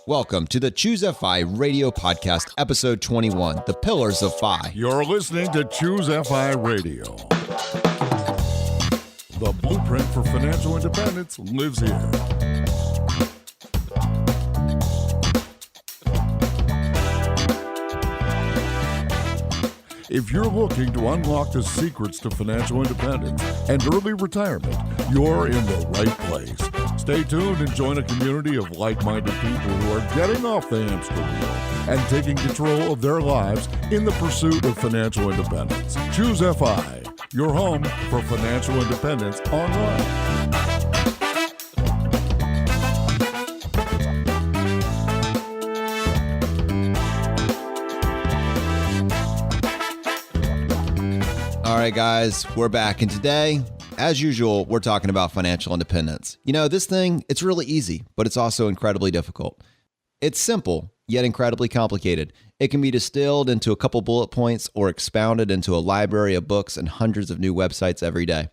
Welcome to the ChooseFI Radio Podcast, Episode 21, The Pillars of FI. You're listening to ChooseFI Radio. The blueprint for financial independence lives here. If you're looking to unlock the secrets to financial independence and early retirement, you're in the right place. Stay tuned and join a community of like-minded people who are getting off the hamster wheel and taking control of their lives in the pursuit of financial independence. ChooseFI, your home for financial independence online. All right, guys, we're back. And today, as usual, we're talking about financial independence. You know, this thing, it's really easy, but it's also incredibly difficult. It's simple, yet incredibly complicated. It can be distilled into a couple bullet points or expounded into a library of books and hundreds of new websites every day.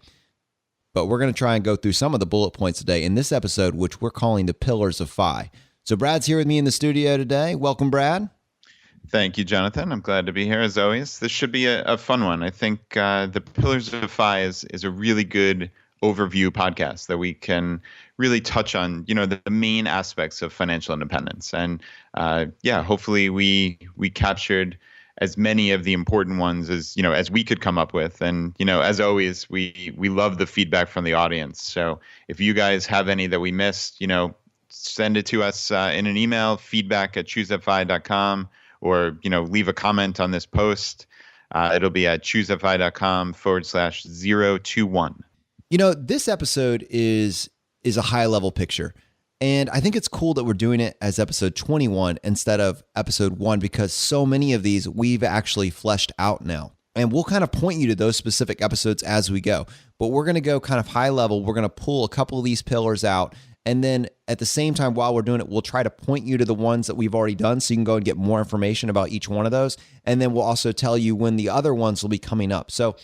But we're going to try and go through some of the bullet points today in this episode, which we're calling the Pillars of FI. So Brad's here with me in the studio today. Welcome, Brad. Thank you, Jonathan. I'm glad to be here as always. This should be a fun one. I think the Pillars of FI is a really good overview podcast that we can really touch on, you know, the main aspects of financial independence. And hopefully we captured as many of the important ones as we could come up with. And, you know, as always, we love the feedback from the audience. So if you guys have any that we missed, you know, send it to us in an email, feedback@choosefi.com. Or, you know, leave a comment on this post. It'll be at choosefi.com/021. You know, this episode is a high level picture. And I think it's cool that we're doing it as episode 21 instead of episode 1, because so many of these we've actually fleshed out now. And we'll kind of point you to those specific episodes as we go. But we're going to go kind of high level. We're going to pull a couple of these pillars out. And then at the same time, while we're doing it, we'll try to point you to the ones that we've already done so you can go and get more information about each one of those. And then we'll also tell you when the other ones will be coming up. So,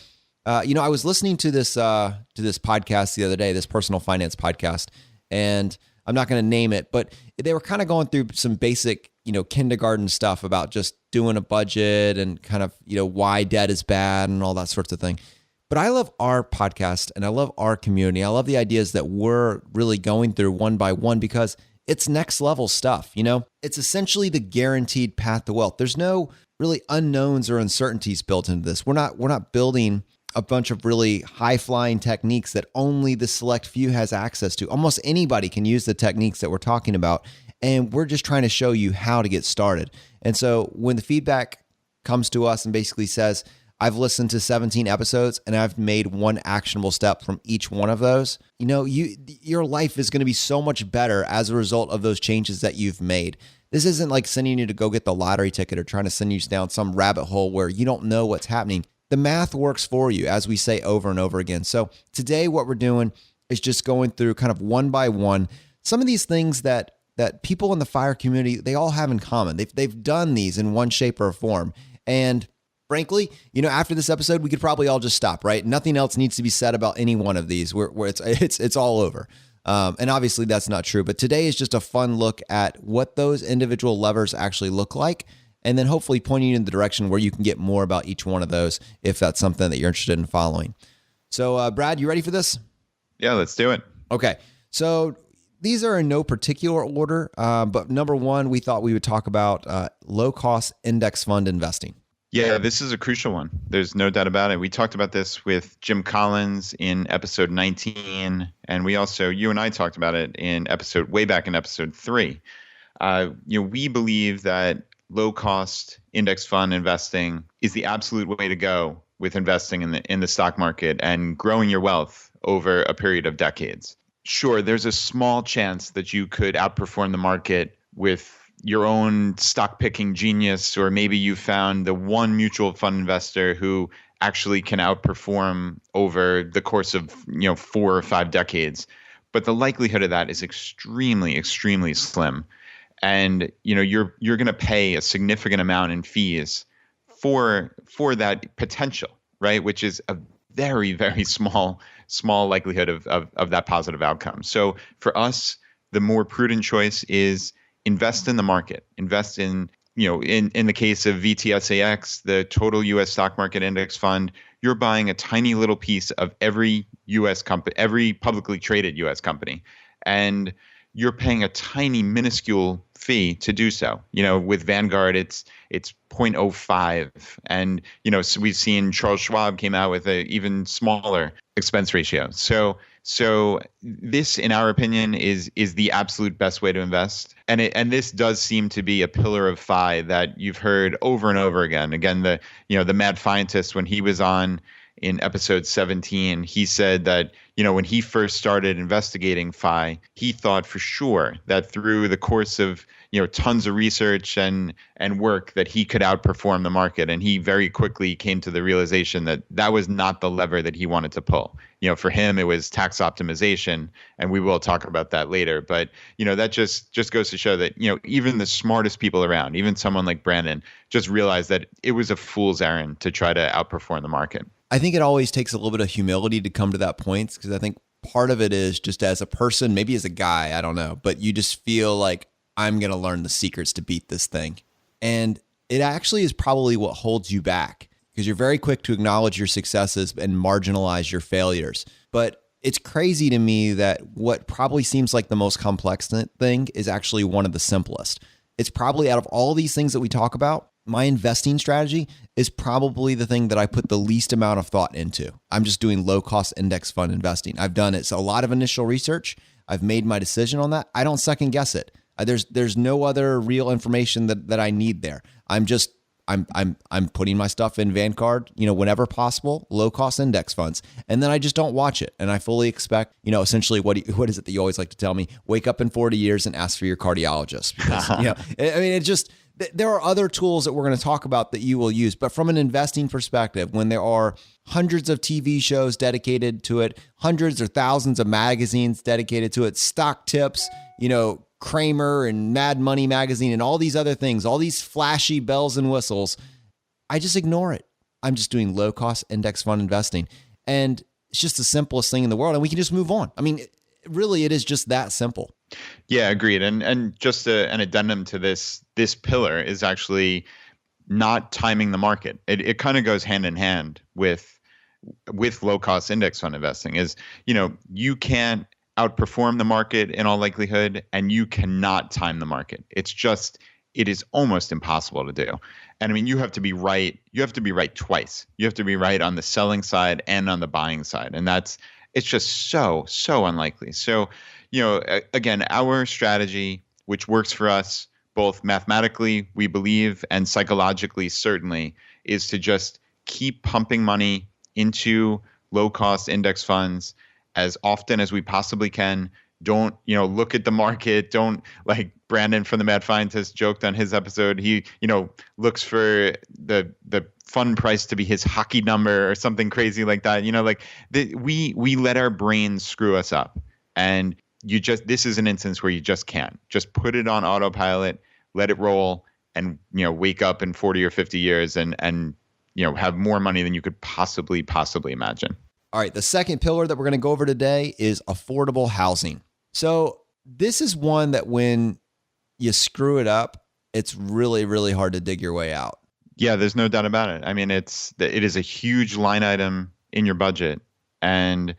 you know, I was listening to this podcast the other day, this personal finance podcast, and I'm not going to name it, but they were kind of going through some basic, you know, kindergarten stuff about just doing a budget and kind of, you know, why debt is bad and all that sorts of thing. But I love our podcast and I love our community. I love the ideas that we're really going through one by one because it's next level stuff. You know, it's essentially the guaranteed path to wealth. There's no really unknowns or uncertainties built into this. We're not building a bunch of really high flying techniques that only the select few has access to. Almost anybody can use the techniques that we're talking about. And we're just trying to show you how to get started. And so when the feedback comes to us and basically says, I've listened to 17 episodes and I've made one actionable step from each one of those, you know, your life is going to be so much better as a result of those changes that you've made. This isn't like sending you to go get the lottery ticket or trying to send you down some rabbit hole where you don't know what's happening. The math works for you, as we say over and over again. So today what we're doing is just going through kind of one by one some of these things that people in the FIRE community, they all have in common. They've done these in one shape or form. And frankly, you know, after this episode, we could probably all just stop, right? Nothing else needs to be said about any one of these where it's all over. And obviously that's not true, but today is just a fun look at what those individual levers actually look like. And then hopefully pointing you in the direction where you can get more about each one of those if that's something that you're interested in following. So Brad, you ready for this? Yeah, let's do it. Okay. So these are in no particular order, but number one, we thought we would talk about low-cost index fund investing. Yeah, this is a crucial one. There's no doubt about it. We talked about this with Jim Collins in episode 19, and you and I talked about it way back in episode 3. We believe that low-cost index fund investing is the absolute way to go with investing in the stock market and growing your wealth over a period of decades. Sure, there's a small chance that you could outperform the market with your own stock picking genius, or maybe you found the one mutual fund investor who actually can outperform over the course of 4 or 5 decades. But the likelihood of that is extremely, extremely slim. And you're going to pay a significant amount in fees for that potential, right? Which is a very, very small likelihood of that positive outcome. So for us, the more prudent choice is invest in the market, invest in, in the case of VTSAX, the total US stock market index fund, you're buying a tiny little piece of every US company, every publicly traded US company. And you're paying a tiny minuscule fee to do so. With Vanguard, it's 0.05. And, so we've seen Charles Schwab came out with an even smaller expense ratio. So this, in our opinion, is the absolute best way to invest. And this does seem to be a pillar of FI that you've heard over and over again. Again, the Mad Fientist, when he was on in episode 17, he said that, when he first started investigating FI, he thought for sure that through the course of, tons of research and work that he could outperform the market. And he very quickly came to the realization that that was not the lever that he wanted to pull. For him, it was tax optimization, and we will talk about that later. But, that just goes to show that, even the smartest people around, even someone like Brandon, just realized that it was a fool's errand to try to outperform the market. I think it always takes a little bit of humility to come to that point, because I think part of it is just as a person, maybe as a guy, I don't know, but you just feel like I'm going to learn the secrets to beat this thing. And it actually is probably what holds you back, because you're very quick to acknowledge your successes and marginalize your failures. But it's crazy to me that what probably seems like the most complex thing is actually one of the simplest. It's probably, out of all these things that we talk about, my investing strategy is probably the thing that I put the least amount of thought into. I'm just doing low cost index fund investing. I've done it. So a lot of initial research. I've made my decision on that. I don't second guess it. There's no other real information that I need there. I'm putting my stuff in Vanguard, whenever possible, low cost index funds. And then I just don't watch it. And I fully expect, essentially what is it that you always like to tell me? Wake up in 40 years and ask for your cardiologist. Because, there are other tools that we're going to talk about that you will use, but from an investing perspective, when there are hundreds of TV shows dedicated to it, hundreds or thousands of magazines dedicated to it, stock tips, Kramer and Mad Money magazine and all these other things, all these flashy bells and whistles, I just ignore it. I'm just doing low cost index fund investing. And it's just the simplest thing in the world. And we can just move on. I mean, really, it is just that simple. Yeah, agreed. And just an addendum to this pillar is actually not timing the market. It kind of goes hand in hand with low cost index fund investing. Is, you can't outperform the market in all likelihood, and you cannot time the market. It is almost impossible to do. And I mean, you have to be right. You have to be right twice. You have to be right on the selling side and on the buying side. And it's just so unlikely. So, again, our strategy, which works for us both mathematically, we believe, and psychologically, certainly, is to just keep pumping money into low-cost index funds as often as we possibly can. Don't, look at the market. Don't, like Brandon from the Mad Fientist joked on his episode. He, looks for the fund price to be his hockey number or something crazy like that. We let our brains screw us up. And this is an instance where you just can't. Just put it on autopilot, let it roll, and, wake up in 40 or 50 years and have more money than you could possibly imagine. All right, the second pillar that we're going to go over today is affordable housing. So this is one that when you screw it up, it's really, really hard to dig your way out. Yeah, there's no doubt about it. I mean, it is a huge line item in your budget. And,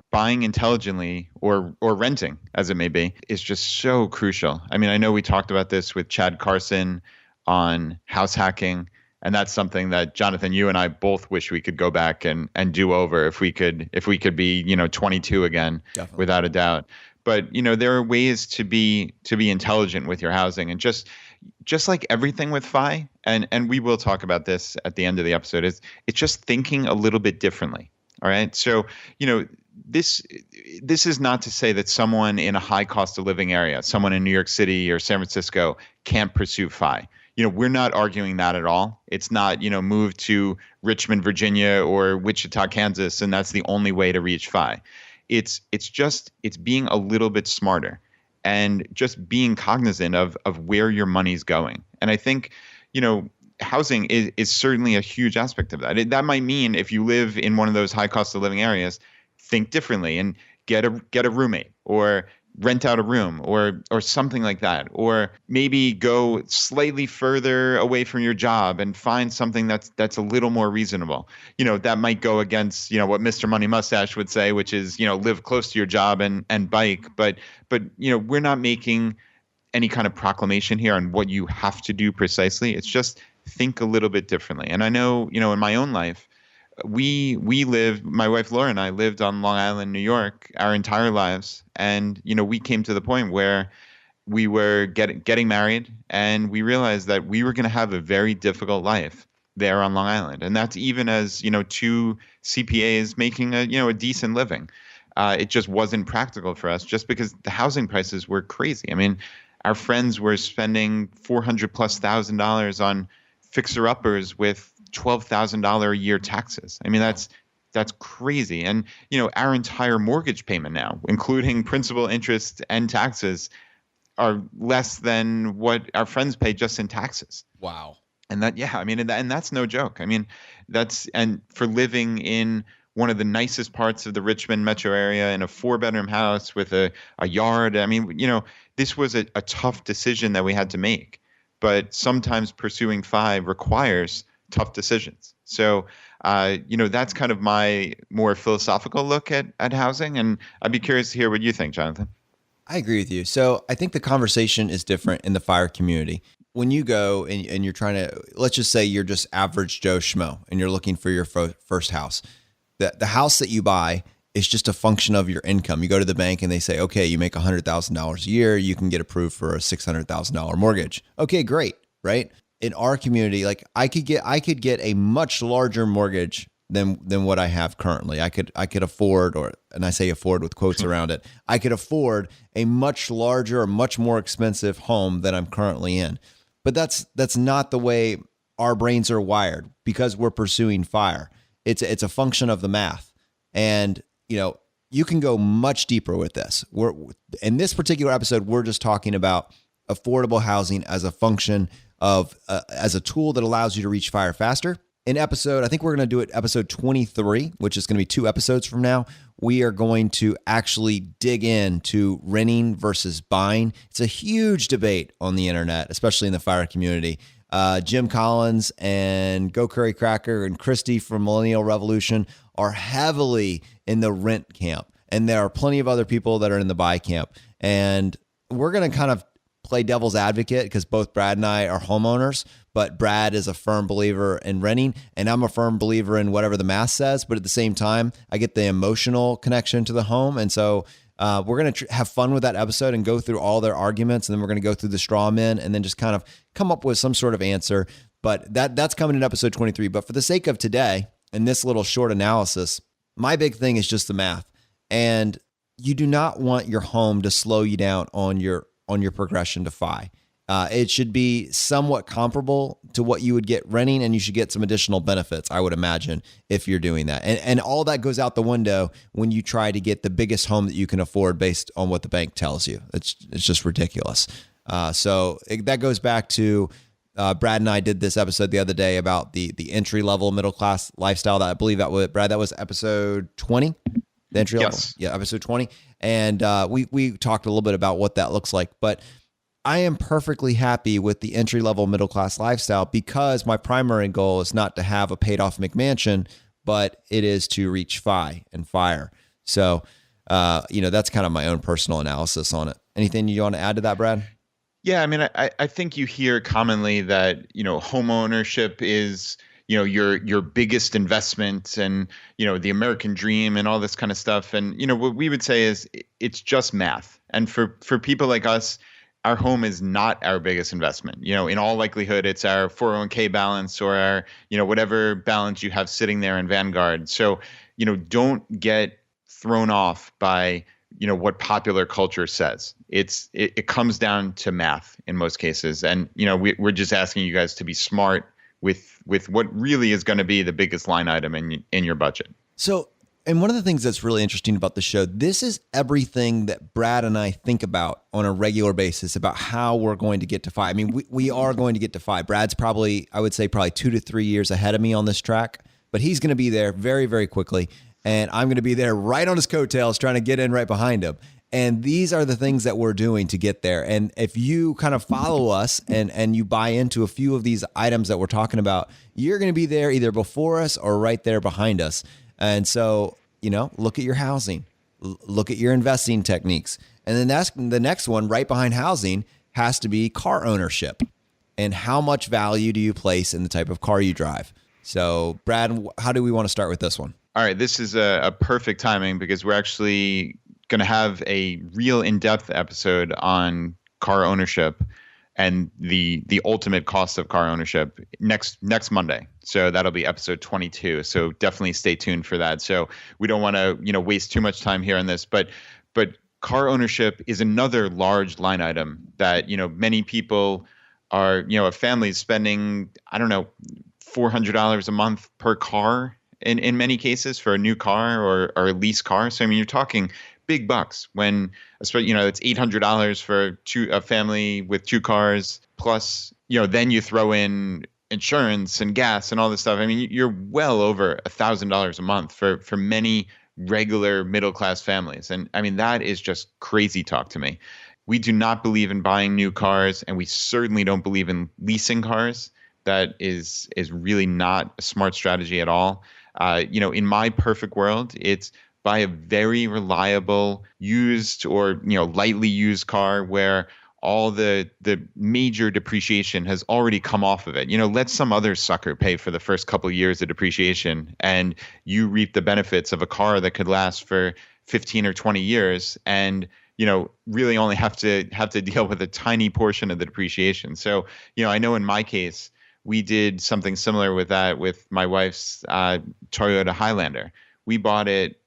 buying intelligently or renting, as it may be, is just so crucial. I mean, I know we talked about this with Chad Carson on house hacking. And that's something that Jonathan, you and I both wish we could go back and do over if we could be, 22 again. Definitely. Without a doubt. But, there are ways to be intelligent with your housing, and just like everything with FI, and we will talk about this at the end of the episode, it's just thinking a little bit differently. All right. So, this is not to say that someone in a high cost of living area, someone in New York City or San Francisco, can't pursue FI. We're not arguing that at all. It's not, move to Richmond, Virginia or Wichita, Kansas, and that's the only way to reach FI. It's being a little bit smarter and just being cognizant of where your money's going. And I think, housing is certainly a huge aspect of that. That might mean if you live in one of those high cost of living areas, think differently and get a roommate, or rent out a room or something like that, or maybe go slightly further away from your job and find something that's a little more reasonable. That might go against, what Mr. Money Mustache would say, which is, live close to your job and bike. But we're not making any kind of proclamation here on what you have to do precisely. It's just think a little bit differently. And I know, in my own life, we lived, my wife Laura and I lived on Long Island, New York, our entire lives. And, we came to the point where we were getting married, and we realized that we were going to have a very difficult life there on Long Island. And that's even as, two CPAs making a decent living. It just wasn't practical for us just because the housing prices were crazy. I mean, our friends were spending $400,000+ on fixer-uppers with $12,000 a year taxes. I mean, that's crazy. And, our entire mortgage payment now, including principal, interest, and taxes, are less than what our friends pay just in taxes. Wow. And and that's no joke. I mean, and for living in one of the nicest parts of the Richmond metro area in a 4-bedroom house with a yard. I mean, this was a tough decision that we had to make. But sometimes pursuing FI requires tough decisions. So, that's kind of my more philosophical look at housing. And I'd be curious to hear what you think, Jonathan. I agree with you. So I think the conversation is different in the FIRE community. When you go and you're trying to, let's just say you're just average Joe Schmo and you're looking for your first house. The house that you buy is just a function of your income. You go to the bank and they say, okay, you make $100,000 a year, you can get approved for a $600,000 mortgage. Okay, great, right? In our community, like I could get a much larger mortgage than what I have currently. I could afford, and I say afford with quotes around it, I could afford a much larger or much more expensive home than I'm currently in. But that's not the way our brains are wired because we're pursuing FIRE. It's a function of the math. And, you can go much deeper with this. In this particular episode, we're just talking about affordable housing as a function of, as a tool that allows you to reach FIRE faster. In episode, I think we're going to do it episode 23, which is going to be 2 episodes from now. We are going to actually dig into renting versus buying. It's a huge debate on the internet, especially in the FIRE community. Jim Collins and Go Curry Cracker and Christy from Millennial Revolution are heavily in the rent camp. And there are plenty of other people that are in the buy camp. And we're going to kind of play devil's advocate because both Brad and I are homeowners, but Brad is a firm believer in renting and I'm a firm believer in whatever the math says. But at the same time, I get the emotional connection to the home. And so we're going to have fun with that episode and go through all their arguments. And then we're going to go through the straw men and then just kind of come up with some sort of answer. But that's coming in episode 23. But for the sake of today and this little short analysis, my big thing is just the math. And you do not want your home to slow you down on your progression to FI. It should be somewhat comparable to what you would get renting, and you should get some additional benefits, I would imagine, if you're doing that. And all that goes out the window when you try to get the biggest home that you can afford based on what the bank tells you. It's just ridiculous. That goes back to Brad and I did this episode the other day about the entry-level middle-class lifestyle. That I believe that was episode 20, the entry level. Yes. Yeah, episode 20. And we talked a little bit about what that looks like. But I am perfectly happy with the entry-level middle-class lifestyle because my primary goal is not to have a paid-off McMansion, but it is to reach FI and FIRE. So, that's kind of my own personal analysis on it. Anything you want to add to that, Brad? Yeah, I mean, I think you hear commonly that, home ownership is, your biggest investment and, the American dream and all this kind of stuff. And, what we would say is it's just math. And for people like us, our home is not our biggest investment. In all likelihood, it's our 401k balance or our, whatever balance you have sitting there in Vanguard. So, don't get thrown off by, what popular culture says. It comes down to math in most cases. And, we're just asking you guys to be smart with what really is going to be the biggest line item in your budget. So, and one of the things that's really interesting about the show, this is everything that Brad and I think about on a regular basis about how we're going to get to FI. I mean, we are going to get to FI. Brad's probably 2 to 3 years ahead of me on this track, but he's going to be there very, very quickly. And I'm going to be there right on his coattails trying to get in right behind him. And these are the things that we're doing to get there. And if you kind of follow us and you buy into a few of these items that we're talking about, you're going to be there either before us or right there behind us. And so, look at your housing, look at your investing techniques. And then the next one right behind housing has to be car ownership. And how much value do you place in the type of car you drive? So, Brad, how do we want to start with this one? All right, this is a perfect timing because we're actually going to have a real in-depth episode on car ownership and the ultimate cost of car ownership next Monday. So that'll be episode 22. So definitely stay tuned for that. So we don't want to waste too much time here on this, but car ownership is another large line item that many people are a family spending $400 a month per car in many cases for a new car or a lease car. So I mean you're talking big bucks when, especially, it's $800 for a family with 2 cars plus, then you throw in insurance and gas and all this stuff. I mean, you're well over $1,000 a month for many regular middle-class families. And I mean, that is just crazy talk to me. We do not believe in buying new cars, and we certainly don't believe in leasing cars. That is really not a smart strategy at all. In my perfect world, it's buy a very reliable used or lightly used car where all the major depreciation has already come off of it. Let some other sucker pay for the first couple of years of depreciation, and you reap the benefits of a car that could last for 15 or 20 years, and really only have to deal with a tiny portion of the depreciation. So I know in my case we did something similar with that with my wife's Toyota Highlander. We bought it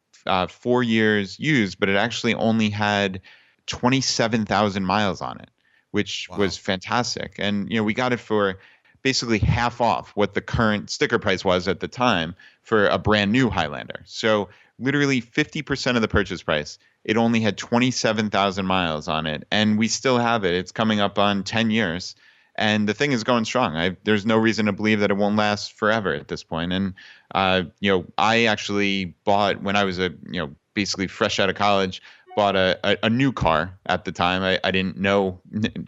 4 years used, but it actually only had 27,000 miles on it, which was fantastic. And, we got it for basically half off what the current sticker price was at the time for a brand new Highlander. So literally 50% of the purchase price, it only had 27,000 miles on it. And we still have it. It's coming up on 10 years. And the thing is going strong. There's no reason to believe that it won't last forever at this point. And, I actually bought, when I was basically fresh out of college, bought a new car at the time. I didn't know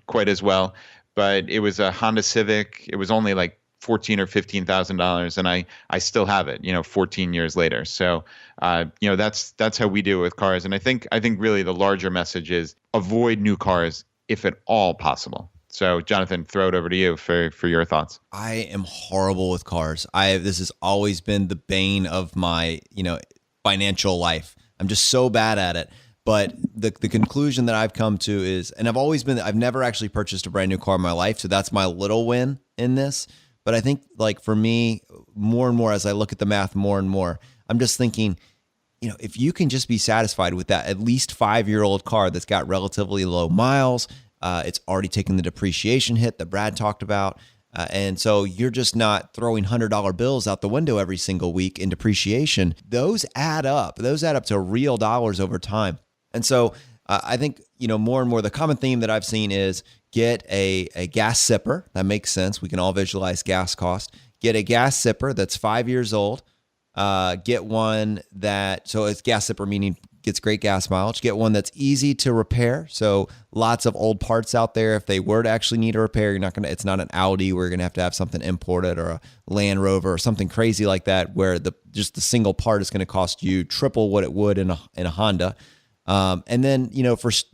quite as well, but it was a Honda Civic. It was only like $14,000 or $15,000, and I still have it, 14 years later. So, that's how we do it with cars. And I think really the larger message is avoid new cars if at all possible. So, Jonathan, throw it over to you for your thoughts. I am horrible with cars. This has always been the bane of my, financial life. I'm just so bad at it. But the conclusion that I've come to is, and I've never actually purchased a brand new car in my life. So that's my little win in this. But I think like for me, more and more, as I look at the math more and more, I'm just thinking, if you can just be satisfied with that at least 5-year-old car that's got relatively low miles, it's already taken the depreciation hit that Brad talked about. And so you're just not throwing $100 bills out the window every single week in depreciation. Those add up. Those add up to real dollars over time. And so I think, more and more the common theme that I've seen is get a gas sipper. That makes sense. We can all visualize gas cost. Get a gas sipper that's 5 years old. Get one so it's gas sipper, meaning gets great gas mileage. Get one that's easy to repair. So lots of old parts out there. If they were to actually need a repair, it's not an Audi where you're going to have something imported, or a Land Rover or something crazy like that, where just the single part is going to cost you triple what it would in a Honda. And then,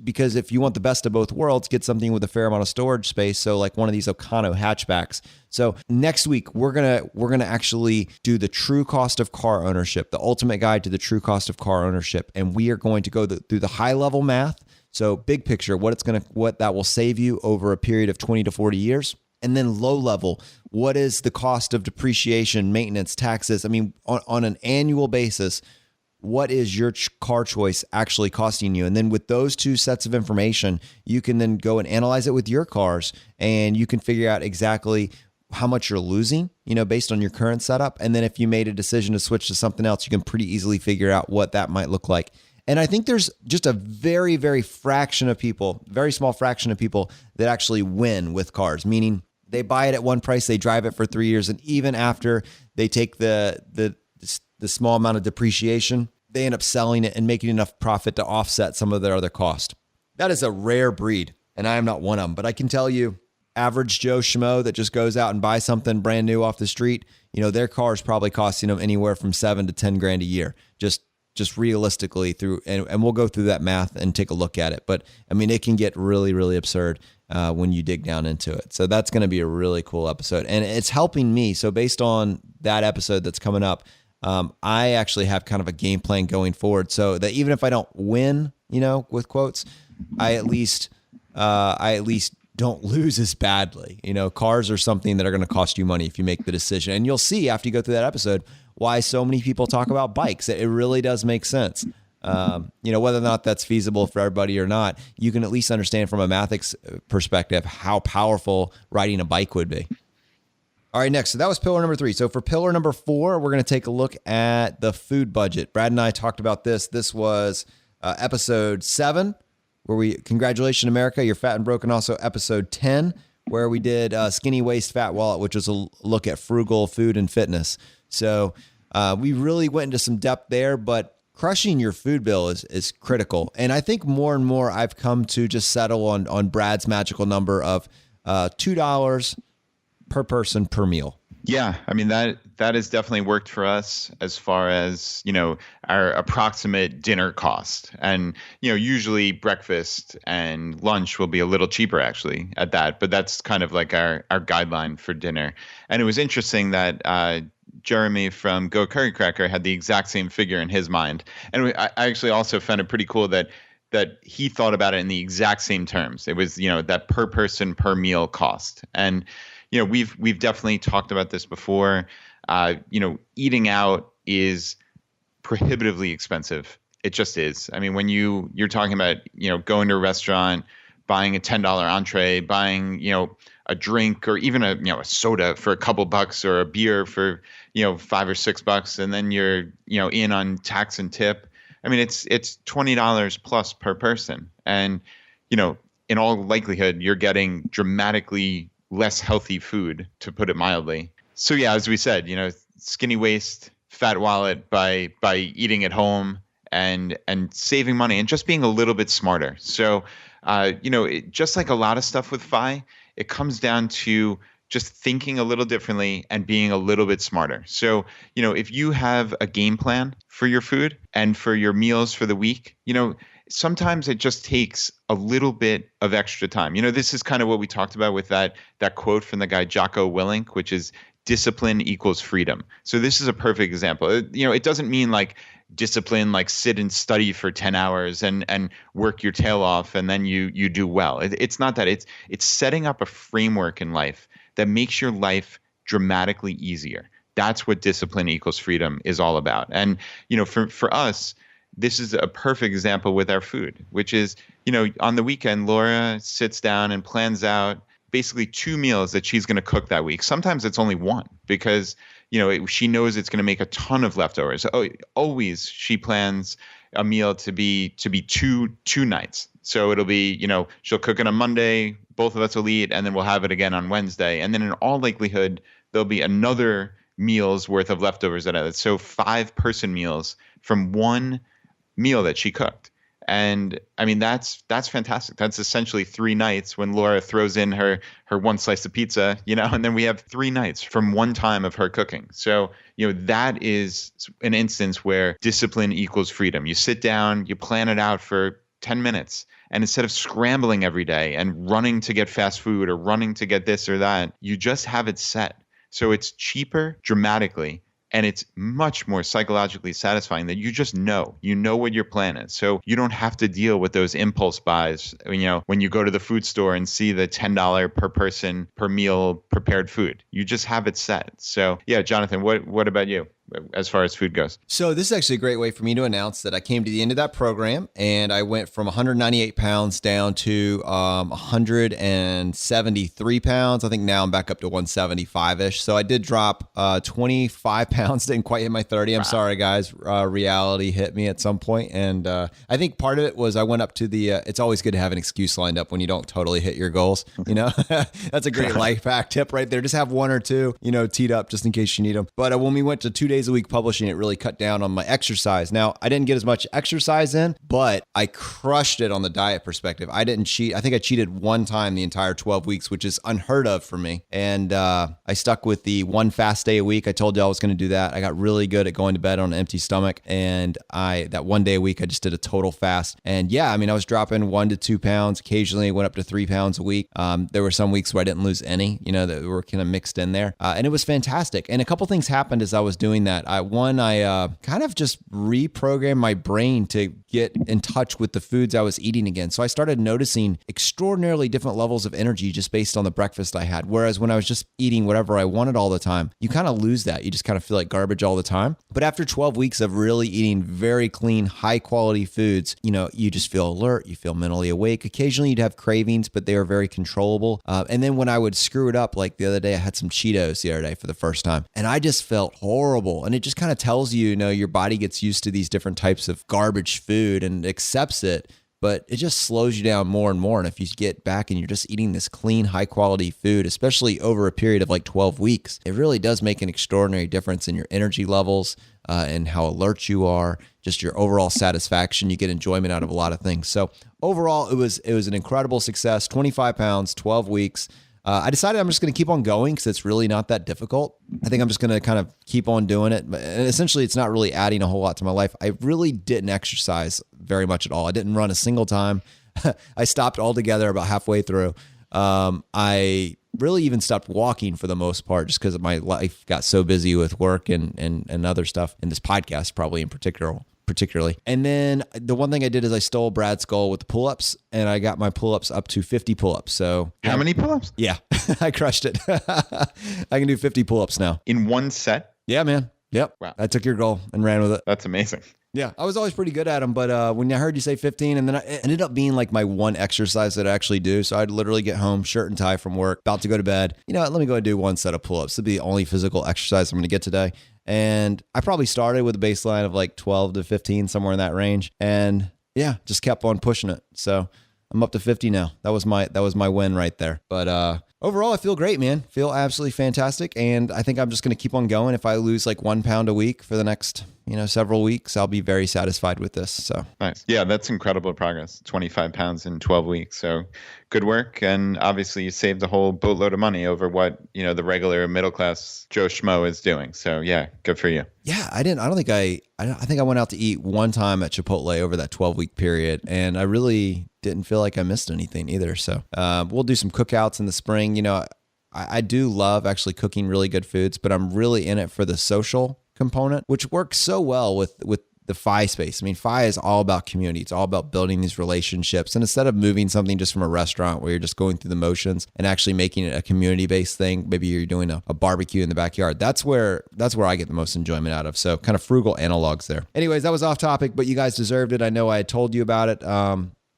because if you want the best of both worlds, get something with a fair amount of storage space. So like one of these Ocano hatchbacks. So next week, we're going to actually do the true cost of car ownership, the ultimate guide to the true cost of car ownership. And we are going to go through the high level math. So big picture, what that will save you over a period of 20 to 40 years. And then low level, what is the cost of depreciation, maintenance, taxes? I mean, on an annual basis, what is your car choice actually costing you? And then with those two sets of information, you can then go and analyze it with your cars, and you can figure out exactly how much you're losing, based on your current setup. And then if you made a decision to switch to something else, you can pretty easily figure out what that might look like. And I think there's just a very, very fraction of people, very small fraction of people that actually win with cars, meaning they buy it at one price, they drive it for 3 years, and even after they take the small amount of depreciation, they end up selling it and making enough profit to offset some of their other cost. That is a rare breed, and I am not one of them. But I can tell you, average Joe Schmo that just goes out and buys something brand new off the street, their car is probably costing them anywhere from $7 to $10,000 a year. Just realistically and we'll go through that math and take a look at it. But I mean, it can get really, really absurd when you dig down into it. So that's going to be a really cool episode, and it's helping me. So based on that episode that's coming up, I actually have kind of a game plan going forward, so that even if I don't win, with quotes, I at least don't lose as badly. Cars are something that are going to cost you money if you make the decision, and you'll see after you go through that episode why so many people talk about bikes. It really does make sense. Whether or not that's feasible for everybody or not, you can at least understand from a mathematics perspective how powerful riding a bike would be. All right, next. So that was pillar number 3. So for pillar number 4, we're going to take a look at the food budget. Brad and I talked about this. This was episode 7, where congratulations, America, you're fat and broken. Also episode 10, where we did Skinny Waist Fat Wallet, which was a look at frugal food and fitness. So we really went into some depth there, but crushing your food bill is critical. And I think more and more I've come to just settle on Brad's magical number of $2 per person per meal. Yeah, I mean, that has definitely worked for us as far as, our approximate dinner cost. And, usually breakfast and lunch will be a little cheaper actually at that, but that's kind of like our guideline for dinner. And it was interesting that Jeremy from Go Curry Cracker had the exact same figure in his mind. And I actually also found it pretty cool that he thought about it in the exact same terms. It was, that per person per meal cost. And, we've definitely talked about this before. Eating out is prohibitively expensive. It just is. I mean, when you're talking about, going to a restaurant, buying a $10 entree, buying, a drink, or even a soda for a couple bucks, or a beer for, $5 or $6, and then you're, in on tax and tip. I mean, it's $20 plus per person. And, in all likelihood, you're getting dramatically less healthy food, to put it mildly. So yeah, as we said, skinny waist, fat wallet by eating at home and saving money and just being a little bit smarter. So, just like a lot of stuff with FI, it comes down to just thinking a little differently and being a little bit smarter. So, if you have a game plan for your food and for your meals for the week, sometimes it just takes a little bit of extra time. This is kind of what we talked about with that quote from the guy Jocko Willink, which is discipline equals freedom. So this is a perfect example. It doesn't mean like discipline, like sit and study for 10 hours and work your tail off and then you do well. It's not that. It's setting up a framework in life that makes your life dramatically easier. That's what discipline equals freedom is all about. And, for us, this is a perfect example with our food, which is, on the weekend, Laura sits down and plans out basically 2 meals that she's going to cook that week. Sometimes it's only 1 because, she knows it's going to make a ton of leftovers. Always she plans a meal to be two nights. So it'll be, she'll cook it on Monday, both of us will eat, and then we'll have it again on Wednesday. And then in all likelihood, there'll be another meal's worth of leftovers at it. So 5-person meals from 1 meal that she cooked. And I mean, that's fantastic. That's essentially 3 nights when Laura throws in her 1 slice of pizza, and then we have 3 nights from 1 time of her cooking. So, that is an instance where discipline equals freedom. You sit down, you plan it out for 10 minutes, and instead of scrambling every day and running to get fast food or running to get this or that, you just have it set. So it's cheaper dramatically. And it's much more psychologically satisfying that you just know what your plan is. So you don't have to deal with those impulse buys, when you go to the food store and see the $10 per person per meal prepared food. You just have it set. So yeah, Jonathan, what about you as far as food goes? So this is actually a great way for me to announce that I came to the end of that program and I went from 198 pounds down to 173 pounds. I think now I'm back up to 175-ish. So I did drop 25 pounds, didn't quite hit my 30. I'm sorry, guys. Reality hit me at some point. And I think part of it was I went up to the, it's always good to have an excuse lined up when you don't totally hit your goals. That's a great life hack tip right there. Just have 1 or 2, teed up just in case you need them. But when we went to 2 days days a week publishing it really cut down on my exercise. Now, I didn't get as much exercise in, but I crushed it on the diet perspective. I didn't cheat. I think I cheated one time the entire 12 weeks, which is unheard of for me. And I stuck with the one fast day a week. I told you I was going to do that. I got really good at going to bed on an empty stomach. And that one day a week, I just did a total fast. And yeah, I mean, I was dropping 1 to 2 pounds. Occasionally went up to 3 pounds a week. There were some weeks where I didn't lose any, that were kind of mixed in there. And it was fantastic. And a couple things happened as I was doing that. I kind of just reprogrammed my brain to get in touch with the foods I was eating again. So I started noticing extraordinarily different levels of energy just based on the breakfast I had. Whereas when I was just eating whatever I wanted all the time, you kind of lose that. You just kind of feel like garbage all the time. But after 12 weeks of really eating very clean, high quality foods, you just feel alert. You feel mentally awake. Occasionally you'd have cravings, but they are very controllable. And then when I would screw it up, like the other day, I had some Cheetos the other day for the first time, and I just felt horrible. And it just kind of tells you, your body gets used to these different types of garbage food and accepts it, but it just slows you down more and more. And if you get back and you're just eating this clean, high quality food, especially over a period of like 12 weeks, it really does make an extraordinary difference in your energy levels and how alert you are, just your overall satisfaction. You get enjoyment out of a lot of things. So overall, it was an incredible success. 25 pounds, 12 weeks. I decided I'm just going to keep on going because it's really not that difficult. I think I'm just going to kind of keep on doing it. And essentially, it's not really adding a whole lot to my life. I really didn't exercise very much at all. I didn't run a single time. I stopped altogether about halfway through. I really even stopped walking for the most part just because my life got so busy with work and other stuff, and this podcast probably in particularly. And then the one thing I did is I stole Brad's goal with the pull-ups, and I got my pull-ups up to 50 pull-ups. So how many pull-ups? Yeah, I crushed it. I can do 50 pull-ups now. In one set? Yeah, man. Yep. Wow. I took your goal and ran with it. That's amazing. Yeah, I was always pretty good at them, but when I heard you say 15, and then it ended up being like my one exercise that I actually do. So I'd literally get home, shirt and tie from work, about to go to bed. You know what, let me go and do one set of pull-ups. It'll be the only physical exercise I'm going to get today. And I probably started with a baseline of like 12 to 15, somewhere in that range. And yeah, just kept on pushing it. So I'm up to 50 now. That was my win right there. But overall, I feel great, man. Feel absolutely fantastic. And I think I'm just going to keep on going. If I lose like 1 pound a week for the next, several weeks, I'll be very satisfied with this. So nice. Yeah, that's incredible progress. 25 pounds in 12 weeks. So good work. And obviously you saved a whole boatload of money over what, the regular middle class Joe Schmo is doing. So yeah, good for you. Yeah, I think I went out to eat one time at Chipotle over that 12-week period, and I really didn't feel like I missed anything either. So we'll do some cookouts in the spring. I do love actually cooking really good foods, but I'm really in it for the social component, which works so well with the FI space. I mean, FI is all about community. It's all about building these relationships. And instead of moving something just from a restaurant where you're just going through the motions and actually making it a community-based thing, maybe you're doing a barbecue in the backyard. That's where I get the most enjoyment out of. So kind of frugal analogs there. Anyways, that was off topic, but you guys deserved it. I know I had told you about it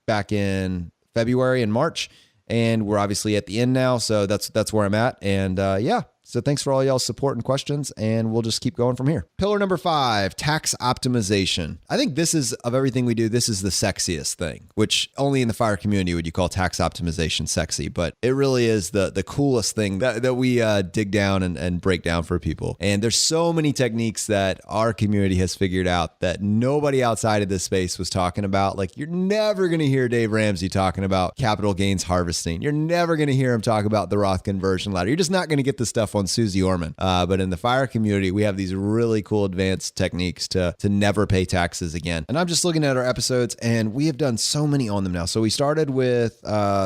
back in February and March, and we're obviously at the end now. So that's where I'm at. And yeah. So thanks for all y'all's support and questions, and we'll just keep going from here. Pillar number 5, tax optimization. I think this is, of everything we do, this is the sexiest thing, which only in the fire community would you call tax optimization sexy, but it really is the coolest thing that we dig down and break down for people. And there's so many techniques that our community has figured out that nobody outside of this space was talking about. Like, you're never going to hear Dave Ramsey talking about capital gains harvesting. You're never going to hear him talk about the Roth conversion ladder. You're just not going to get this stuff on Susie Orman. But in the fire community, we have these really cool advanced techniques to never pay taxes again. And I'm just looking at our episodes, and we have done so many on them now. So we started with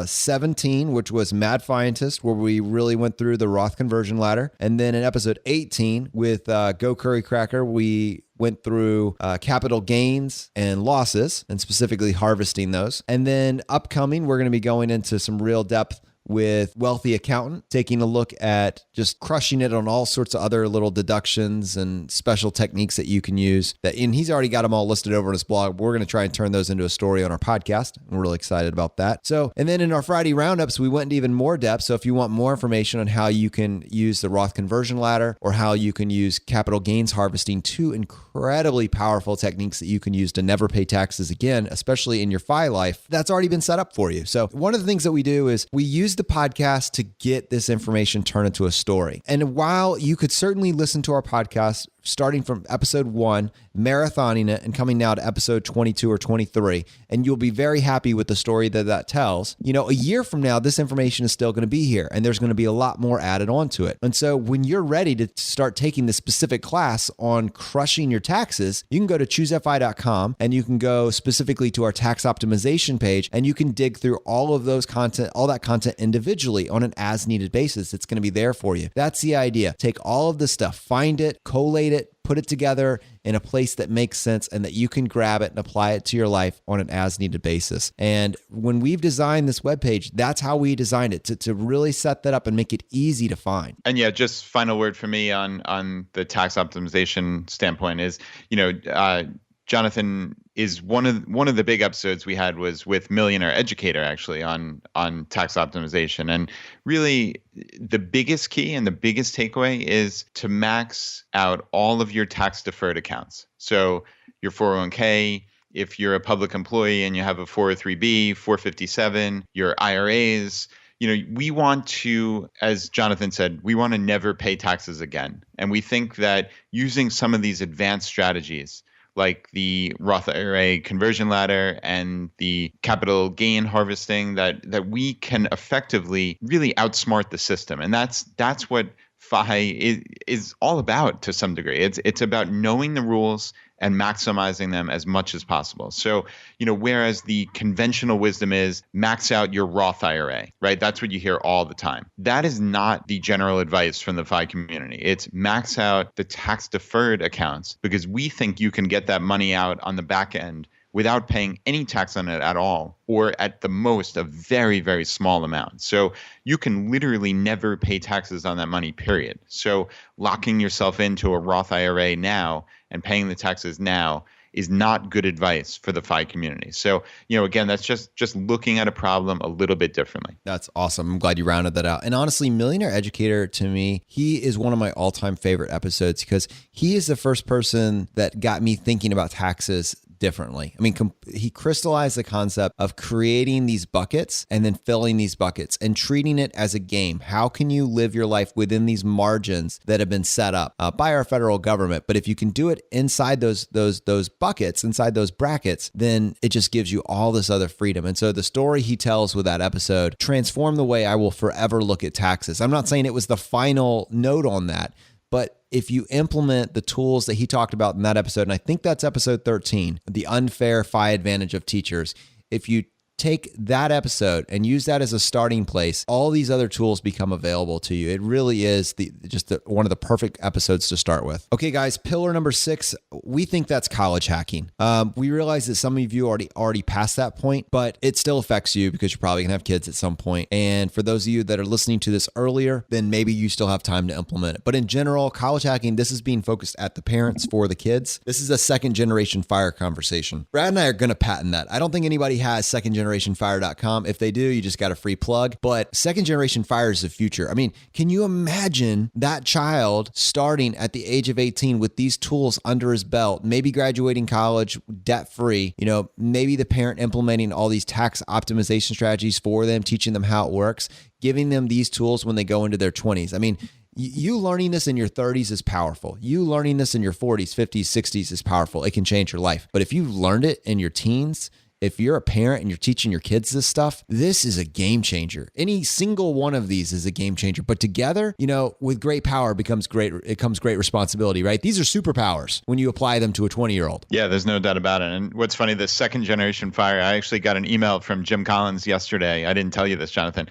17, which was Mad Fientist, where we really went through the Roth conversion ladder. And then in episode 18 with Go Curry Cracker, we went through capital gains and losses, and specifically harvesting those. And then upcoming, we're going to be going into some real depth with Wealthy Accountant, taking a look at just crushing it on all sorts of other little deductions and special techniques that you can use. And he's already got them all listed over on his blog. We're going to try and turn those into a story on our podcast. We're really excited about that. So, and then in our Friday roundups, we went into even more depth. So if you want more information on how you can use the Roth conversion ladder or how you can use capital gains harvesting, 2 incredibly powerful techniques that you can use to never pay taxes again, especially in your FI life, that's already been set up for you. So one of the things that we do is we use use the podcast to get this information turned into a story. And while you could certainly listen to our podcast starting from episode 1, marathoning it, and coming now to episode 22 or 23, and you'll be very happy with the story that tells. A year from now, this information is still going to be here, and there's going to be a lot more added onto it. And so when you're ready to start taking this specific class on crushing your taxes, you can go to ChooseFI.com, and you can go specifically to our tax optimization page, and you can dig through all that content individually on an as-needed basis. It's going to be there for you. That's the idea. Take all of this stuff, find it, collate it, put it together in a place that makes sense and that you can grab it and apply it to your life on an as-needed basis. And when we've designed this webpage, that's how we designed it, to really set that up and make it easy to find. And yeah, just final word for me on the tax optimization standpoint is, Jonathan is one of the big episodes we had was with Millionaire Educator, actually, on tax optimization. And really the biggest key and the biggest takeaway is to max out all of your tax deferred accounts. So your 401k, if you're a public employee and you have a 403b, 457, your IRAs, we want to, as Jonathan said, we want to never pay taxes again. And we think that using some of these advanced strategies like the Roth IRA conversion ladder and the capital gain harvesting, that we can effectively really outsmart the system. And that's what FI is all about to some degree. It's about knowing the rules and maximizing them as much as possible. So, whereas the conventional wisdom is max out your Roth IRA, right? That's what you hear all the time. That is not the general advice from the FI community. It's max out the tax deferred accounts because we think you can get that money out on the back end without paying any tax on it at all, or at the most a very, very small amount. So you can literally never pay taxes on that money, period. So locking yourself into a Roth IRA now and paying the taxes now is not good advice for the FI community. So, again, that's just looking at a problem a little bit differently. That's awesome. I'm glad you rounded that out. And honestly, Millionaire Educator, to me, he is one of my all-time favorite episodes because he is the first person that got me thinking about taxes differently. I mean, he crystallized the concept of creating these buckets and then filling these buckets and treating it as a game. How can you live your life within these margins that have been set up by our federal government? But if you can do it inside those buckets, inside those brackets, then it just gives you all this other freedom. And so the story he tells with that episode transformed the way I will forever look at taxes. I'm not saying it was the final note on that, but if you implement the tools that he talked about in that episode, and I think that's episode 13, the unfair FI advantage of teachers, if you take that episode and use that as a starting place, all these other tools become available to you. It really is one of the perfect episodes to start with. Okay, guys, pillar number 6, we think that's college hacking. We realize that some of you already passed that point, but it still affects you because you're probably gonna have kids at some point. And for those of you that are listening to this earlier, then maybe you still have time to implement it. But in general, college hacking, this is being focused at the parents for the kids. This is a second generation FIRE conversation. Brad and I are gonna patent that. I don't think anybody has secondgenerationfire.com. If they do, you just got a free plug. But second generation FIRE is the future. I mean, can you imagine that child starting at the age of 18 with these tools under his belt, maybe graduating college debt-free, maybe the parent implementing all these tax optimization strategies for them, teaching them how it works, giving them these tools when they go into their 20s. I mean, you learning this in your 30s is powerful. You learning this in your 40s, 50s, 60s is powerful. It can change your life. But if you learned it in your teens, if you're a parent and you're teaching your kids this stuff, this is a game changer. Any single one of these is a game changer. But together, with great power comes great responsibility, right? These are superpowers when you apply them to a 20-year-old. Yeah, there's no doubt about it. And what's funny, the second generation FIRE, I actually got an email from Jim Collins yesterday. I didn't tell you this, Jonathan.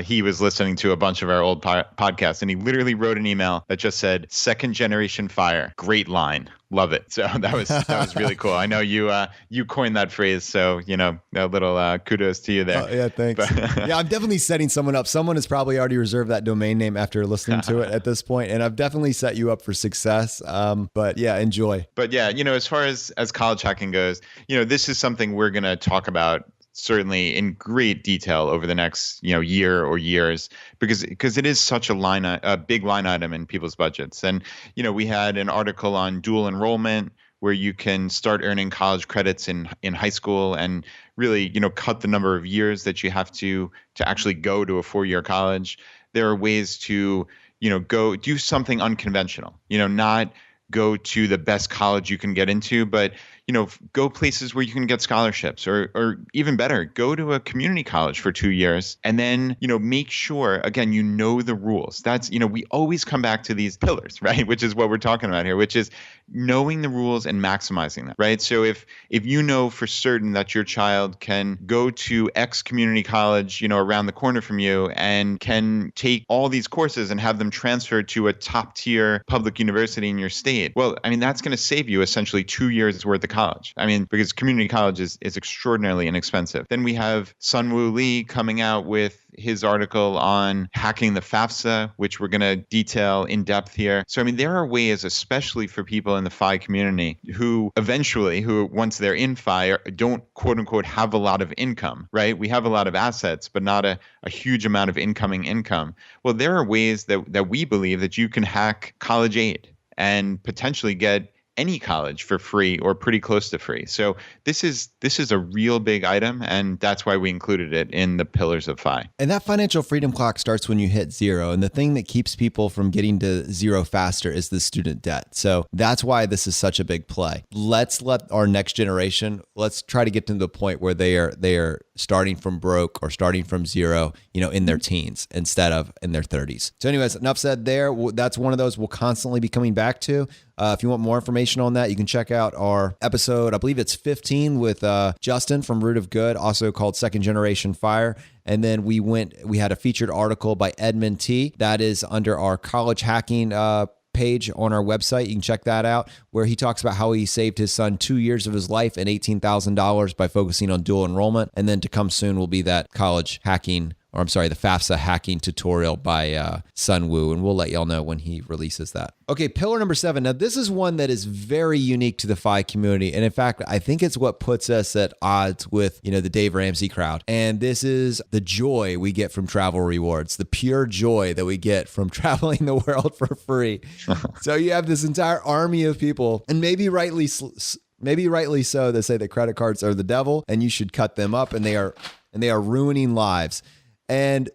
He was listening to a bunch of our old podcasts, and he literally wrote an email that just said, second generation FIRE, great line. Love it. So that was really cool. I know you coined that phrase, so a little kudos to you there. Oh, yeah, thanks. Yeah, I'm definitely setting someone up. Someone has probably already reserved that domain name after listening to it at this point, and I've definitely set you up for success. But yeah, enjoy. But yeah, as far as college hacking goes, this is something we're going to talk about certainly in great detail over the next year or years because it is such a big line item in people's budgets. And we had an article on dual enrollment. where you can start earning college credits in high school and really, cut the number of years that you have to actually go to a 4-year college. There are ways to, go do something unconventional, not go to the best college you can get into, but go places where you can get scholarships, or even better, go to a community college for 2 years and then, make sure, again, the rules. That's, we always come back to these pillars, right? Which is what we're talking about here, which is knowing the rules and maximizing them, right? So if you know for certain that your child can go to X community college, around the corner from you and can take all these courses and have them transferred to a top tier public university in your state, well, I mean, that's going to save you essentially 2 years worth of college. I mean, because community college is extraordinarily inexpensive. Then we have Sun-Woo Lee coming out with his article on hacking the FAFSA, which we're going to detail in depth here. So, I mean, there are ways, especially for people in the FI community who once they're in FI, don't quote unquote have a lot of income, right? We have a lot of assets, but not a huge amount of incoming income. Well, there are ways that we believe that you can hack college aid and potentially get any college for free or pretty close to free. So this is a real big item, and that's why we included it in the pillars of FI. And that financial freedom clock starts when you hit zero. And the thing that keeps people from getting to zero faster is the student debt. So that's why this is such a big play. Let's let our next generation, let's try to get to the point where they are starting from broke or starting from zero, in their teens instead of in their 30s. So anyways, enough said there. That's one of those we'll constantly be coming back to. If you want more information on that, you can check out our episode, I believe it's 15 with Justin from Root of Good, also called Second Generation Fire. And then we had a featured article by Edmund T. That is under our college hacking page on our website. You can check that out, where he talks about how he saved his son 2 years of his life and $18,000 by focusing on dual enrollment. And then to come soon will be that college hacking, the FAFSA hacking tutorial by Sun-Woo, and we'll let y'all know when he releases that. Okay, pillar number 7. Now, this is one that is very unique to the FI community, and in fact, I think it's what puts us at odds with, the Dave Ramsey crowd. And this is the joy we get from travel rewards, the pure joy that we get from traveling the world for free. So you have this entire army of people, and maybe rightly so, that say that credit cards are the devil, and you should cut them up, and they are ruining lives. And,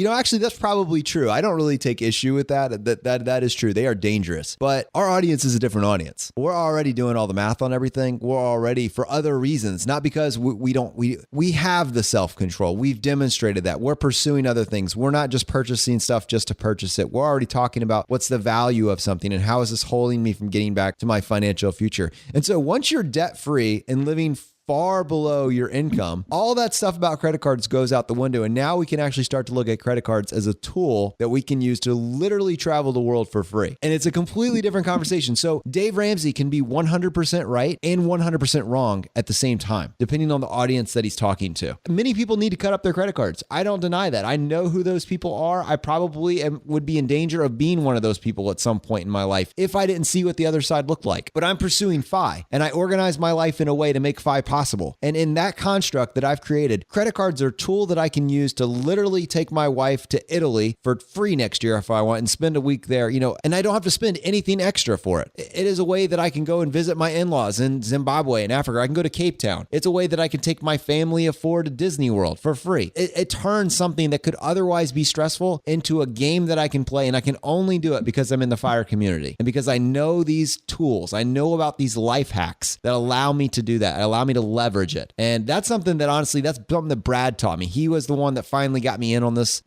actually, that's probably true. I don't really take issue with that. That is true. They are dangerous. But our audience is a different audience. We're already doing all the math on everything. We're already, for other reasons, not because we have the self-control. We've demonstrated that. We're pursuing other things. We're not just purchasing stuff just to purchase it. We're already talking about what's the value of something and how is this holding me from getting back to my financial future. And so once you're debt-free and living far below your income, all that stuff about credit cards goes out the window. And now we can actually start to look at credit cards as a tool that we can use to literally travel the world for free. And it's a completely different conversation. So Dave Ramsey can be 100% right and 100% wrong at the same time, depending on the audience that he's talking to. Many people need to cut up their credit cards. I don't deny that. I know who those people are. I probably would be in danger of being one of those people at some point in my life if I didn't see what the other side looked like. But I'm pursuing FI, and I organize my life in a way to make FI possible. And in that construct that I've created, credit cards are a tool that I can use to literally take my wife to Italy for free next year if I want and spend a week there, and I don't have to spend anything extra for it. It is a way that I can go and visit my in-laws in Zimbabwe and Africa. I can go to Cape Town. It's a way that I can take my family of 4 to Disney World for free. It turns something that could otherwise be stressful into a game that I can play, and I can only do it because I'm in the FIRE community and because I know these tools. I know about these life hacks that allow me to do that, allow me to leverage it. And that's something that honestly, that's something that Brad taught me. He was the one that finally got me in on this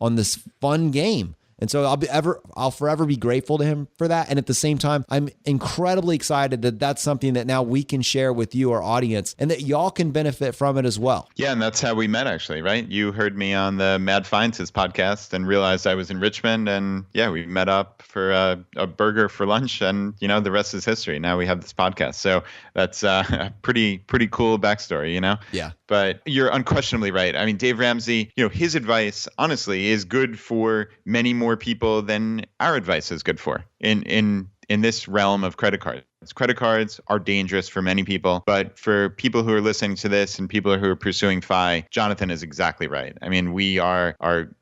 fun game. And so I'll forever be grateful to him for that. And at the same time, I'm incredibly excited that that's something that now we can share with you, our audience, and that y'all can benefit from it as well. Yeah, and that's how we met, actually, right? You heard me on the Mad Fientist podcast and realized I was in Richmond, and yeah, we met up for a burger for lunch, and the rest is history. Now we have this podcast, so that's a pretty cool backstory, Yeah. But you're unquestionably right. I mean, Dave Ramsey, his advice, honestly, is good for many more people than our advice is good for in this realm of credit cards. Credit cards are dangerous for many people, but for people who are listening to this and people who are pursuing FI, Jonathan is exactly right. I mean, we are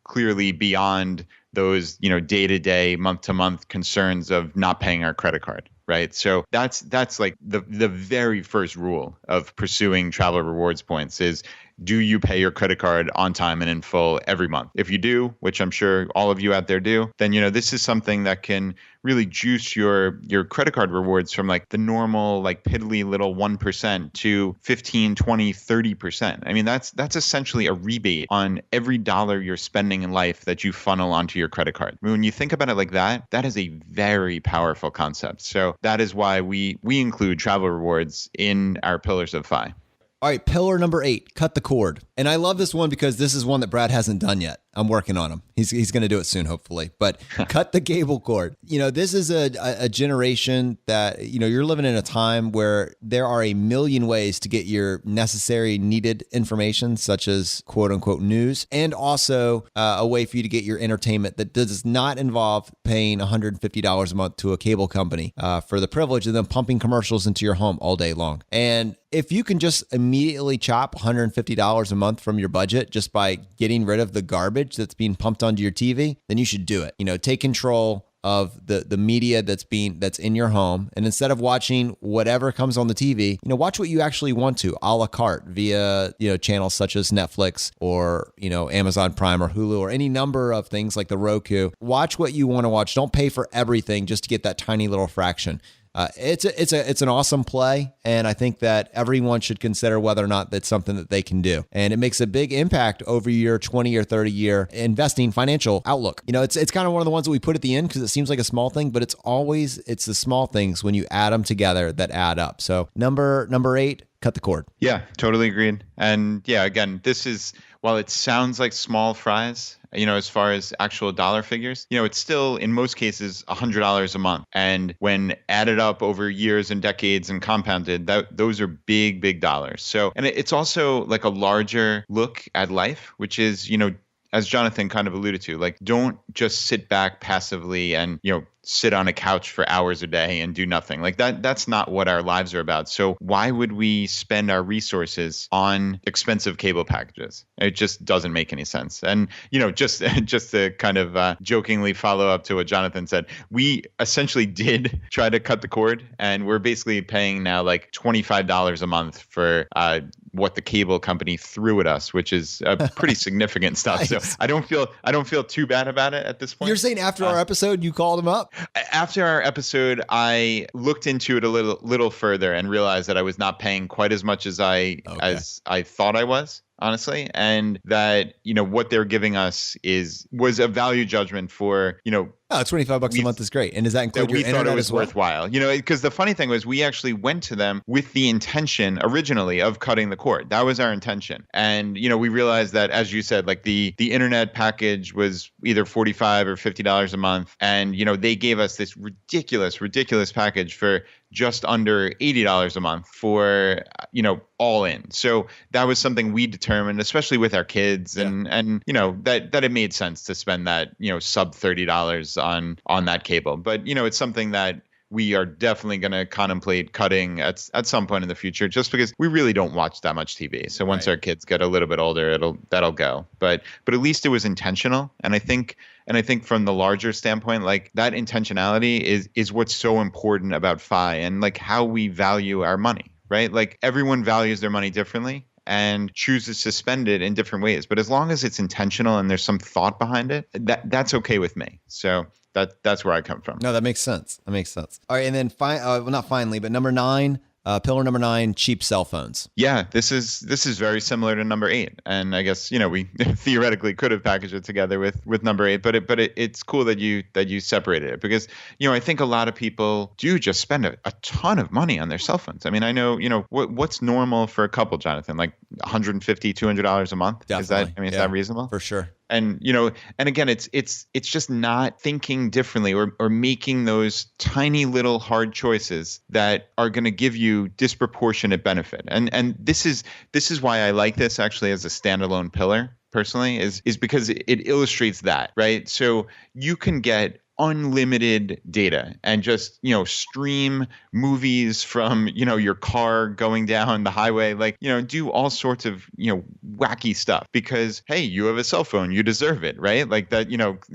clearly beyond those, day-to-day, month-to-month concerns of not paying our credit card. right? So that's like the very first rule of pursuing travel rewards points is, do you pay your credit card on time and in full every month? If you do, which I'm sure all of you out there do, then this is something that can really juice your credit card rewards from like the normal like piddly little 1% to 15, 20, 30%. I mean, that's essentially a rebate on every dollar you're spending in life that you funnel onto your credit card. I mean, when you think about it like that, that is a very powerful concept. So that is why we include travel rewards in our pillars of FI. All right, pillar number 8, cut the cord. And I love this one because this is one that Brad hasn't done yet. I'm working on him. He's going to do it soon, hopefully. But cut the cable cord. This is a generation that, you're living in a time where there are a million ways to get your necessary, needed information, such as quote unquote news, and also a way for you to get your entertainment that does not involve paying $150 a month to a cable company for the privilege of them pumping commercials into your home all day long. And if you can just immediately chop $150 a month from your budget just by getting rid of the garbage that's being pumped onto your TV, then you should do it. Take control of the media that's in your home, and instead of watching whatever comes on the TV, watch what you actually want to, a la carte, via channels such as Netflix or Amazon Prime or Hulu or any number of things like the Roku. Watch what you want to watch. Don't pay for everything just to get that tiny little fraction. It's an awesome play, and I think that everyone should consider whether or not that's something that they can do. And it makes a big impact over your 20 or 30 year investing financial outlook. It's kind of one of the ones that we put at the end because it seems like a small thing, but it's the small things when you add them together that add up. So number 8, cut the cord. Yeah, totally agreed. And yeah, again, this is, while it sounds like small fries, as far as actual dollar figures, it's still in most cases $100 a month. And when added up over years and decades and compounded, those are big, big dollars. So, and it's also like a larger look at life, which is, as Jonathan kind of alluded to, like, don't just sit back passively and, sit on a couch for hours a day and do nothing. Like that's not what our lives are about. So why would we spend our resources on expensive cable packages? It just doesn't make any sense. And, just to kind of jokingly follow up to what Jonathan said, we essentially did try to cut the cord, and we're basically paying now like $25 a month for what the cable company threw at us, which is pretty significant stuff. Nice. So I don't feel too bad about it at this point. You're saying after our episode, you called them up? After our episode, I looked into it a little further and realized that I was not paying quite as much as I thought I was, honestly, and that what they're giving us was a value judgment for $25 a month is great. And does that include your internet thought it was as well? worthwhile? Because the funny thing was, we actually went to them with the intention originally of cutting the cord. That was our intention. And we realized that, as you said, like the internet package was either $45 or $50 a month, and they gave us this ridiculous package for just under $80 a month for all in. So that was something we determined, especially with our kids, and that it made sense to spend that sub $30 on that cable. But it's something that we are definitely going to contemplate cutting at some point in the future, just because we really don't watch that much TV. So once our kids get a little bit older, that'll go. But at least it was intentional, and I think from the larger standpoint, like that intentionality is what's so important about FI and like how we value our money, right? Like everyone values their money differently and chooses to spend it in different ways. But as long as it's intentional and there's some thought behind it, that's okay with me. So that's where I come from. No, that makes sense. All right. And then not finally, but number 9, pillar number 9, cheap cell phones. Yeah, this is very similar to number 8. And I guess, we theoretically could have packaged it together with number 8, but it's cool that you separated it, because, I think a lot of people do just spend a ton of money on their cell phones. I mean, I know, what's normal for a couple, Jonathan, like $150, $200 a month. Definitely. Is that reasonable? For sure. And, and again, it's just not thinking differently or making those tiny little hard choices that are going to give you disproportionate benefit. And this is why I like this actually as a standalone pillar personally, is because it illustrates that, right? So you can get unlimited data and just, stream movies from, your car going down the highway, like, do all sorts of, wacky stuff because, hey, you have a cell phone, you deserve it, right? Like that,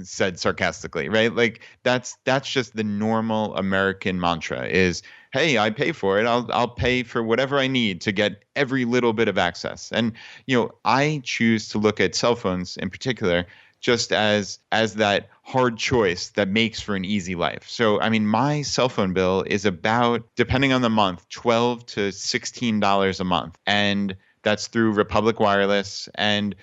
said sarcastically, right? Like that's just the normal American mantra is, hey, I pay for it. I'll pay for whatever I need to get every little bit of access. And, I choose to look at cell phones in particular just as that hard choice that makes for an easy life. So, I mean, my cell phone bill is about, depending on the month, $12 to $16 a month. And that's through Republic Wireless. And,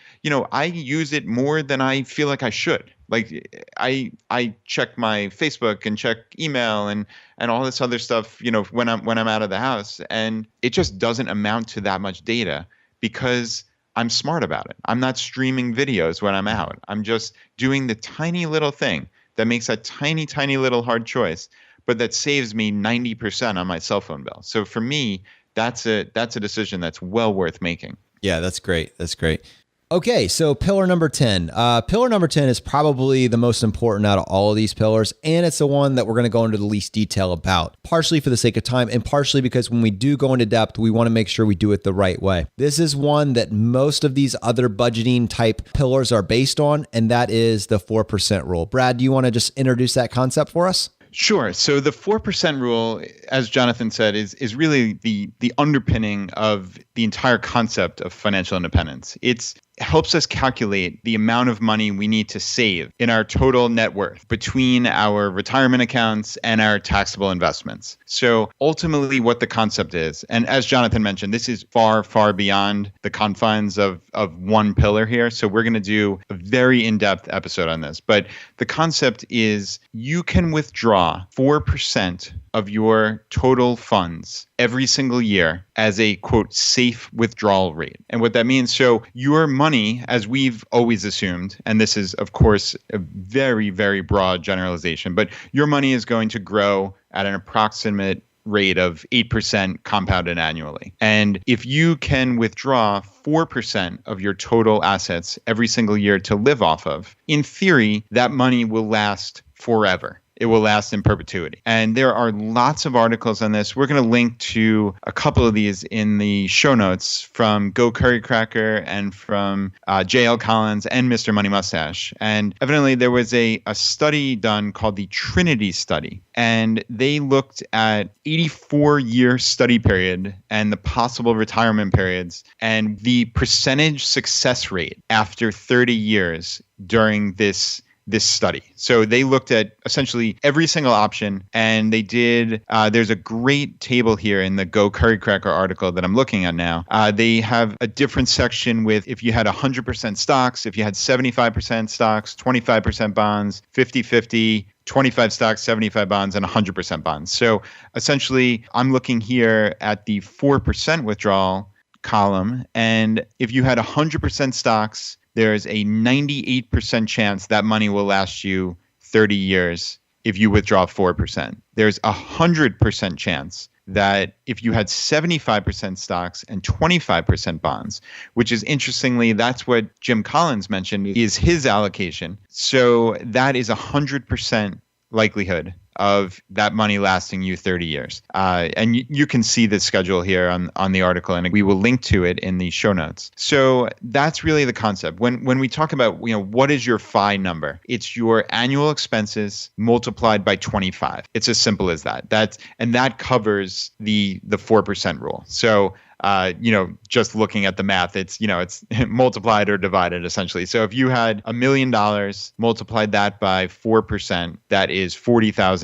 I use it more than I feel like I should. Like I check my Facebook and check email and all this other stuff, when I'm out of the house. And it just doesn't amount to that much data because I'm smart about it. I'm not streaming videos when I'm out. I'm just doing the tiny little thing that makes a tiny, tiny little hard choice, but that saves me 90% on my cell phone bill. So for me, that's a decision that's well worth making. Yeah, that's great. That's great. Okay, so pillar number 10. Pillar number 10 is probably the most important out of all of these pillars, and it's the one that we're going to go into the least detail about, partially for the sake of time and partially because when we do go into depth, we want to make sure we do it the right way. This is one that most of these other budgeting type pillars are based on, and that is the 4% rule. Brad, do you want to just introduce that concept for us? Sure. So the 4% rule, as Jonathan said, is really the underpinning of the entire concept of financial independence. It helps us calculate the amount of money we need to save in our total net worth between our retirement accounts and our taxable investments. So ultimately what the concept is, and as Jonathan mentioned, this is far, far beyond the confines of one pillar here. So we're going to do a very in-depth episode on this. But the concept is you can withdraw 4% of your total funds every single year as a, quote, safe withdrawal rate. And what that means, so your money, as we've always assumed, and this is, of course, a very, very broad generalization, but your money is going to grow at an approximate rate of 8% compounded annually. And if you can withdraw 4% of your total assets every single year to live off of, in theory, that money will last forever. It will last in perpetuity. And there are lots of articles on this. We're going to link to a couple of these in the show notes from Go Curry Cracker and from J.L. Collins and Mr. Money Mustache. And evidently there was a study done called the Trinity Study. And they looked at 84-year study period and the possible retirement periods and the percentage success rate after 30 years during this study. So they looked at essentially every single option, and they did, there's a great table here in the Go Curry Cracker article that I'm looking at now. They have a different section with if you had 100% stocks, if you had 75% stocks, 25% bonds, 50-50, 25 stocks, 75 bonds, and 100% bonds. So essentially, I'm looking here at the 4% withdrawal column, and if you had 100% stocks, there's a 98% chance that money will last you 30 years if you withdraw 4%. There's a 100% chance that if you had 75% stocks and 25% bonds, which is interestingly, that's what Jim Collins mentioned is his allocation. So that is 100% likelihood of that money lasting you 30 years. And you can see the schedule here on the article, and we will link to it in the show notes. So that's really the concept. When we talk about, what is your FI number? It's your annual expenses multiplied by 25. It's as simple as that. That covers the 4% rule. So just looking at the math, it's multiplied or divided essentially. So if you had $1 million, multiplied that by 4%, that is $40,000.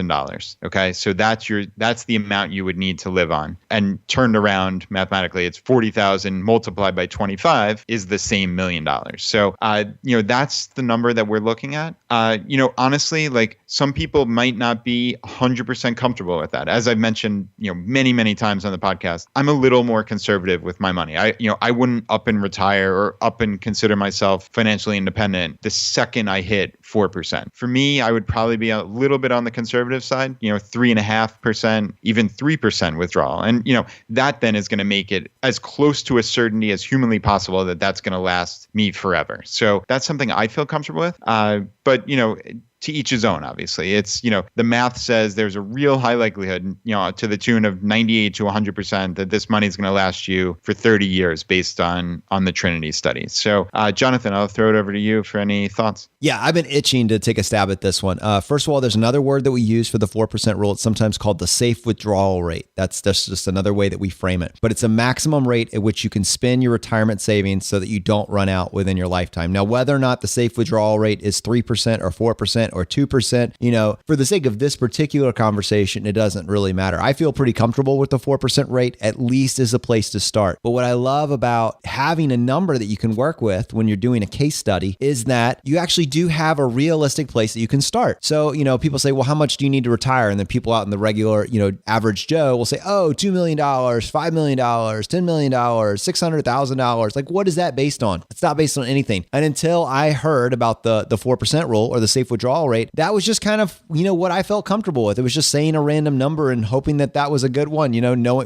Okay. So that's the amount you would need to live on, and turned around mathematically, it's 40,000 multiplied by 25 is the same $1 million. So, that's the number that we're looking at. Honestly, like some people might not be 100% comfortable with that. As I've mentioned, many, many times on the podcast, I'm a little more conservative with my money. I wouldn't up and retire or up and consider myself financially independent the second I hit 4%. For me, I would probably be a little bit on the conservative side, 3.5%, even 3% withdrawal. And, that then is going to make it as close to a certainty as humanly possible that that's going to last me forever. So that's something I feel comfortable with. But, to each his own, obviously. It's, the math says there's a real high likelihood, to the tune of 98 to 100% that this money is going to last you for 30 years based on the Trinity studies. So, Jonathan, I'll throw it over to you for any thoughts. Yeah, I've been itching to take a stab at this one. First of all, there's another word that we use for the 4% rule. It's sometimes called the safe withdrawal rate. That's just another way that we frame it. But it's a maximum rate at which you can spend your retirement savings so that you don't run out within your lifetime. Now, whether or not the safe withdrawal rate is 3% or 4% or 2%, for the sake of this particular conversation, it doesn't really matter. I feel pretty comfortable with the 4% rate, at least as a place to start. But what I love about having a number that you can work with when you're doing a case study is that you actually do have a realistic place that you can start. So, people say, well, how much do you need to retire? And then people out in the regular, average Joe will say, oh, $2 million, $5 million, $10 million, $600,000. Like, what is that based on? It's not based on anything. And until I heard about the 4% rule or the safe withdrawal rate, that was just kind of, what I felt comfortable with. It was just saying a random number and hoping that was a good one,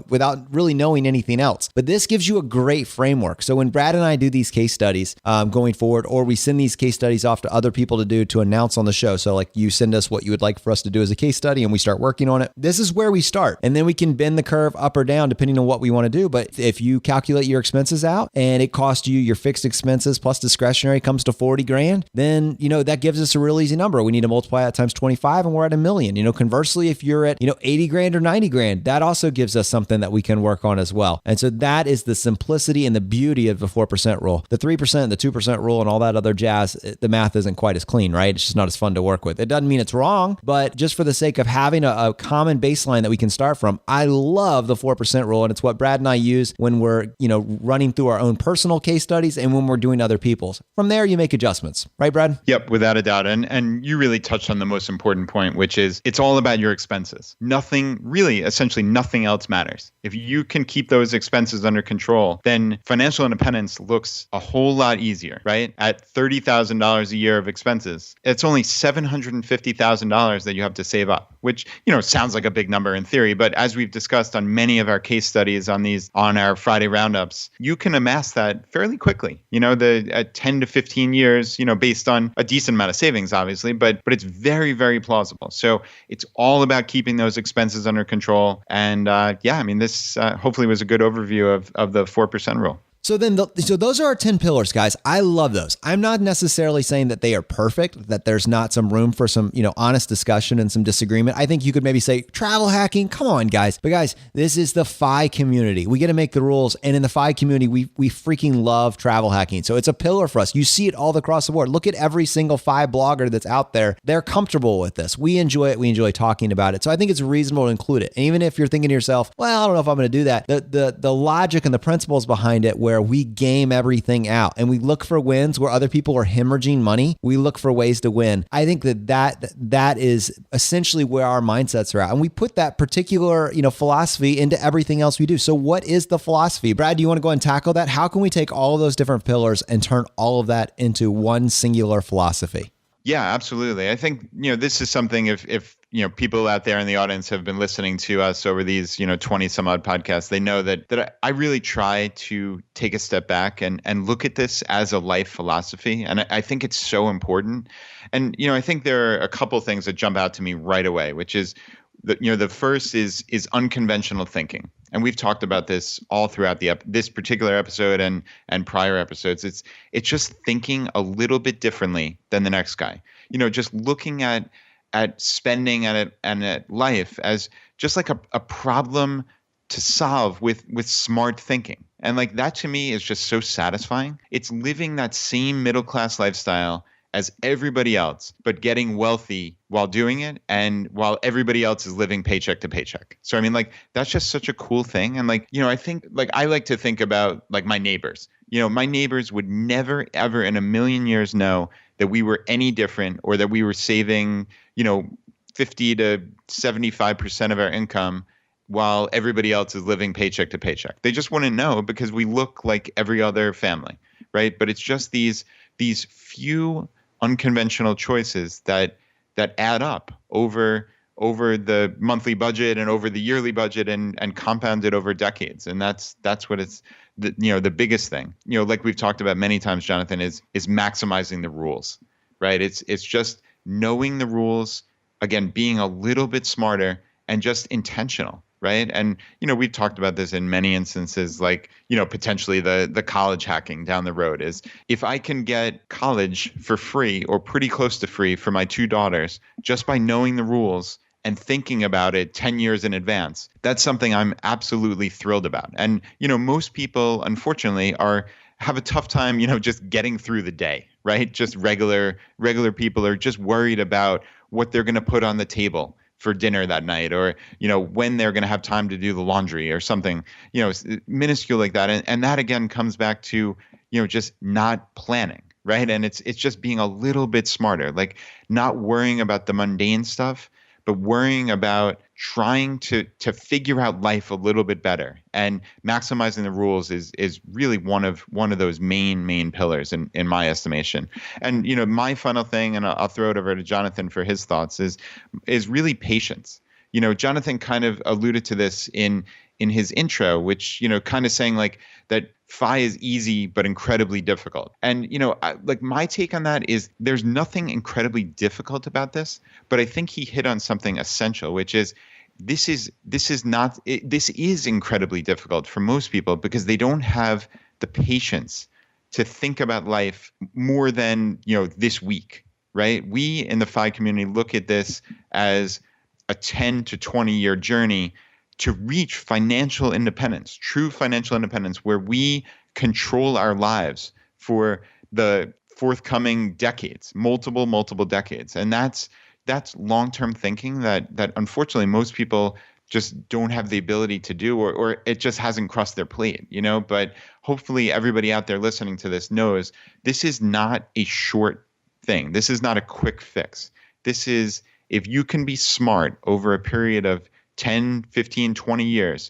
without really knowing anything else. But this gives you a great framework. So when Brad and I do these case studies going forward, or we send these case studies off to other people to do to announce on the show. So like you send us what you would like for us to do as a case study and we start working on it. This is where we start. And then we can bend the curve up or down depending on what we want to do. But if you calculate your expenses out and it costs you your fixed expenses plus discretionary comes to 40 grand, then, that gives us a real easy number. We need to multiply that times 25 and we're at $1 million. Conversely, if you're at, 80 grand or 90 grand, that also gives us something that we can work on as well. And so that is the simplicity and the beauty of the 4% rule. The 3%, the 2% rule and all that other jazz, the math isn't quite as clean, right? It's just not as fun to work with. It doesn't mean it's wrong, but just for the sake of having a common baseline that we can start from, I love the 4% rule. And it's what Brad and I use when we're, running through our own personal case studies and when we're doing other people's. From there, you make adjustments. Right, Brad? Yep, without a doubt. And you really touched on the most important point, which is it's all about your expenses. Essentially nothing else matters. If you can keep those expenses under control, then financial independence looks a whole lot easier, right? At $30,000 a year of expenses, it's only $750,000 that you have to save up, which, sounds like a big number in theory, but as we've discussed on many of our case studies on our Friday roundups, you can amass that fairly quickly. At 10 to 15 years, based on a decent amount of savings, obviously, but it's very, very plausible. So it's all about keeping those expenses under control. And this hopefully was a good overview of the 4% rule. So those are our 10 pillars, guys. I love those. I'm not necessarily saying that they are perfect, that there's not some room for some, honest discussion and some disagreement. I think you could maybe say travel hacking. Come on, guys. But guys, this is the FI community. We get to make the rules. And in the FI community, we freaking love travel hacking. So it's a pillar for us. You see it all across the board. Look at every single FI blogger that's out there. They're comfortable with this. We enjoy it. We enjoy talking about it. So I think it's reasonable to include it. And even if you're thinking to yourself, well, I don't know if I'm going to do that. The logic and the principles behind it, where we game everything out and we look for wins where other people are hemorrhaging money. We look for ways to win. I think that is essentially where our mindsets are at. And we put that particular, philosophy into everything else we do. So what is the philosophy? Brad, do you want to go and tackle that? How can we take all of those different pillars and turn all of that into one singular philosophy? Yeah, absolutely. I think, this is something if people out there in the audience have been listening to us over these, 20 some odd podcasts, they know that I really try to take a step back and look at this as a life philosophy. And I think it's so important. And, I think there are a couple things that jump out to me right away, which is the first is unconventional thinking. And we've talked about this all throughout this particular episode and prior episodes. It's just thinking a little bit differently than the next guy. Just looking at spending and at life as just like a problem to solve with smart thinking. And like that to me is just so satisfying. It's living that same middle class lifestyle as everybody else, but getting wealthy while doing it and while everybody else is living paycheck to paycheck. So, that's just such a cool thing. And I think I like to think about my neighbors. My neighbors would never, ever in a million years know that we were any different or that we were saving, 50 to 75% of our income while everybody else is living paycheck to paycheck. They just wouldn't know because we look like every other family, right? But it's just these few unconventional choices that add up over the monthly budget and over the yearly budget and compounded over decades. And that's what it's the biggest thing. Like we've talked about many times, Jonathan, is maximizing the rules, right? It's just knowing the rules, again, being a little bit smarter and just intentional, right? And, we've talked about this in many instances, like, potentially the college hacking down the road is if I can get college for free or pretty close to free for my two daughters just by knowing the rules and thinking about it 10 years in advance, that's something I'm absolutely thrilled about. And, most people, unfortunately, have a tough time, just getting through the day, right? Just regular people are just worried about what they're going to put on the table for dinner that night, or, when they're going to have time to do the laundry or something, minuscule like that. And that again comes back to, just not planning, right? And it's just being a little bit smarter, like not worrying about the mundane stuff, but worrying about trying to figure out life a little bit better. And maximizing the rules is really one of those main pillars in my estimation. And my final thing, and I'll throw it over to Jonathan for his thoughts, is really patience. Jonathan kind of alluded to this in his intro, which kind of saying like that FI is easy but incredibly difficult. And like my take on that is there's nothing incredibly difficult about this, but I think he hit on something essential, which is this is incredibly difficult for most people because they don't have the patience to think about life more than this week, right? We in the FI community look at this as a 10 to 20 year journey to reach financial independence, true financial independence, where we control our lives for the forthcoming decades, multiple decades. And that's long-term thinking that unfortunately most people just don't have the ability to do, or it just hasn't crossed their plate, But hopefully everybody out there listening to this knows this is not a short thing. This is not a quick fix. This is, if you can be smart over a period of 10, 15, 20 years,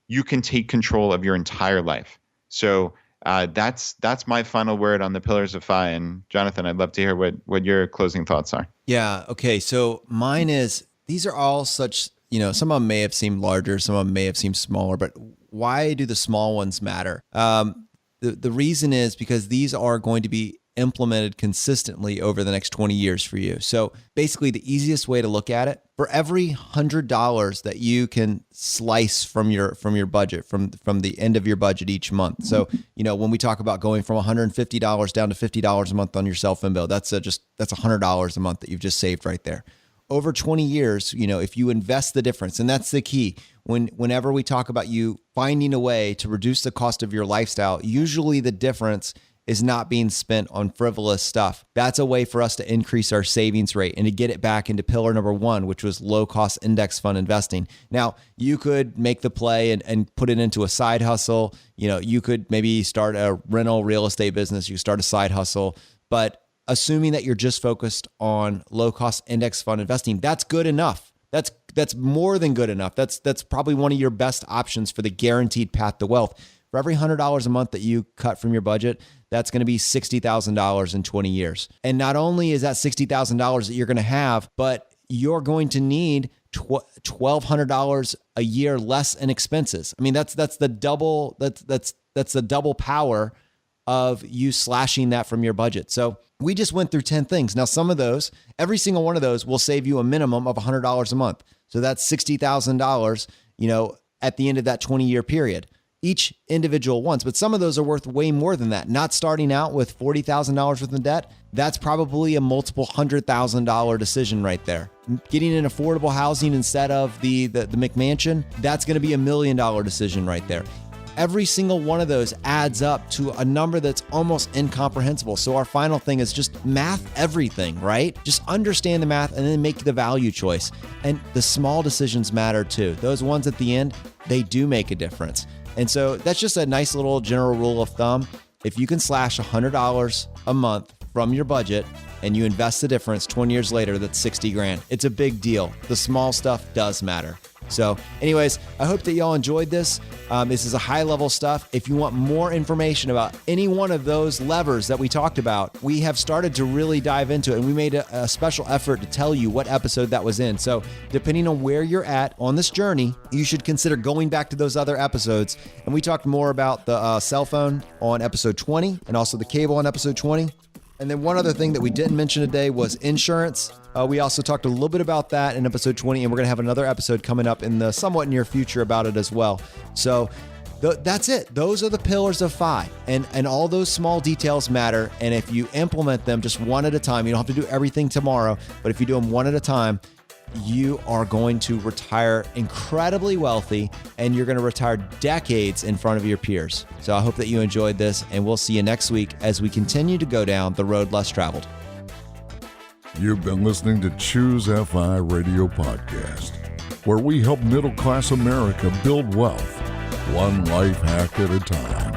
you can take control of your entire life. So that's my final word on the pillars of FI. And Jonathan, I'd love to hear what your closing thoughts are. Yeah. Okay. So mine is, these are all such, some of them may have seemed larger, some of them may have seemed smaller, but why do the small ones matter? The reason is because these are going to be implemented consistently over the next 20 years for you. So basically the easiest way to look at it, for every $100 that you can slice from your budget, from the end of your budget each month. So, when we talk about going from $150 down to $50 a month on your cell phone bill, that's $100 a month that you've just saved right there. Over 20 years, if you invest the difference, and that's the key. Whenever we talk about you finding a way to reduce the cost of your lifestyle, usually the difference is not being spent on frivolous stuff. That's a way for us to increase our savings rate and to get it back into pillar number one, which was low cost index fund investing. Now, you could make the play and put it into a side hustle. You could maybe start a rental real estate business. You could start a side hustle, but assuming that you're just focused on low cost index fund investing, that's good enough. That's more than good enough. That's probably one of your best options for the guaranteed path to wealth. For every $100 a month that you cut from your budget, that's going to be $60,000 in 20 years. And not only is that $60,000 that you're going to have, but you're going to need $1,200 a year less in expenses. I mean, that's the double. That's the double power of you slashing that from your budget. So we just went through 10 things. Now, some of those, every single one of those will save you a minimum of $100 a month. So that's $60,000, at the end of that 20-year period. Each individual once, but some of those are worth way more than that. Not starting out with $40,000 worth of debt, that's probably a multiple $100,000 decision right there. Getting an affordable housing instead of the McMansion, that's going to be $1 million decision right there. Every single one of those adds up to a number that's almost incomprehensible. So our final thing is just math everything, right? Just understand the math and then make the value choice. And the small decisions matter too. Those ones at the end, they do make a difference. And so that's just a nice little general rule of thumb. If you can slash $100 a month from your budget and you invest the difference 20 years later, that's 60 grand. It's a big deal. The small stuff does matter. So anyways, I hope that y'all enjoyed this. This is a high level stuff. If you want more information about any one of those levers that we talked about, we have started to really dive into it, and we made a special effort to tell you what episode that was in. So depending on where you're at on this journey, you should consider going back to those other episodes. And we talked more about the cell phone on episode 20 and also the cable on episode 20. And then one other thing that we didn't mention today was insurance. We also talked a little bit about that in episode 20, and we're going to have another episode coming up in the somewhat near future about it as well. So that's it. Those are the pillars of FI, and all those small details matter. And if you implement them just one at a time, you don't have to do everything tomorrow, but if you do them one at a time, you are going to retire incredibly wealthy, and you're going to retire decades in front of your peers. So I hope that you enjoyed this, and we'll see you next week as we continue to go down the road less traveled. You've been listening to ChooseFI Radio Podcast, where we help middle-class America build wealth, one life hack at a time.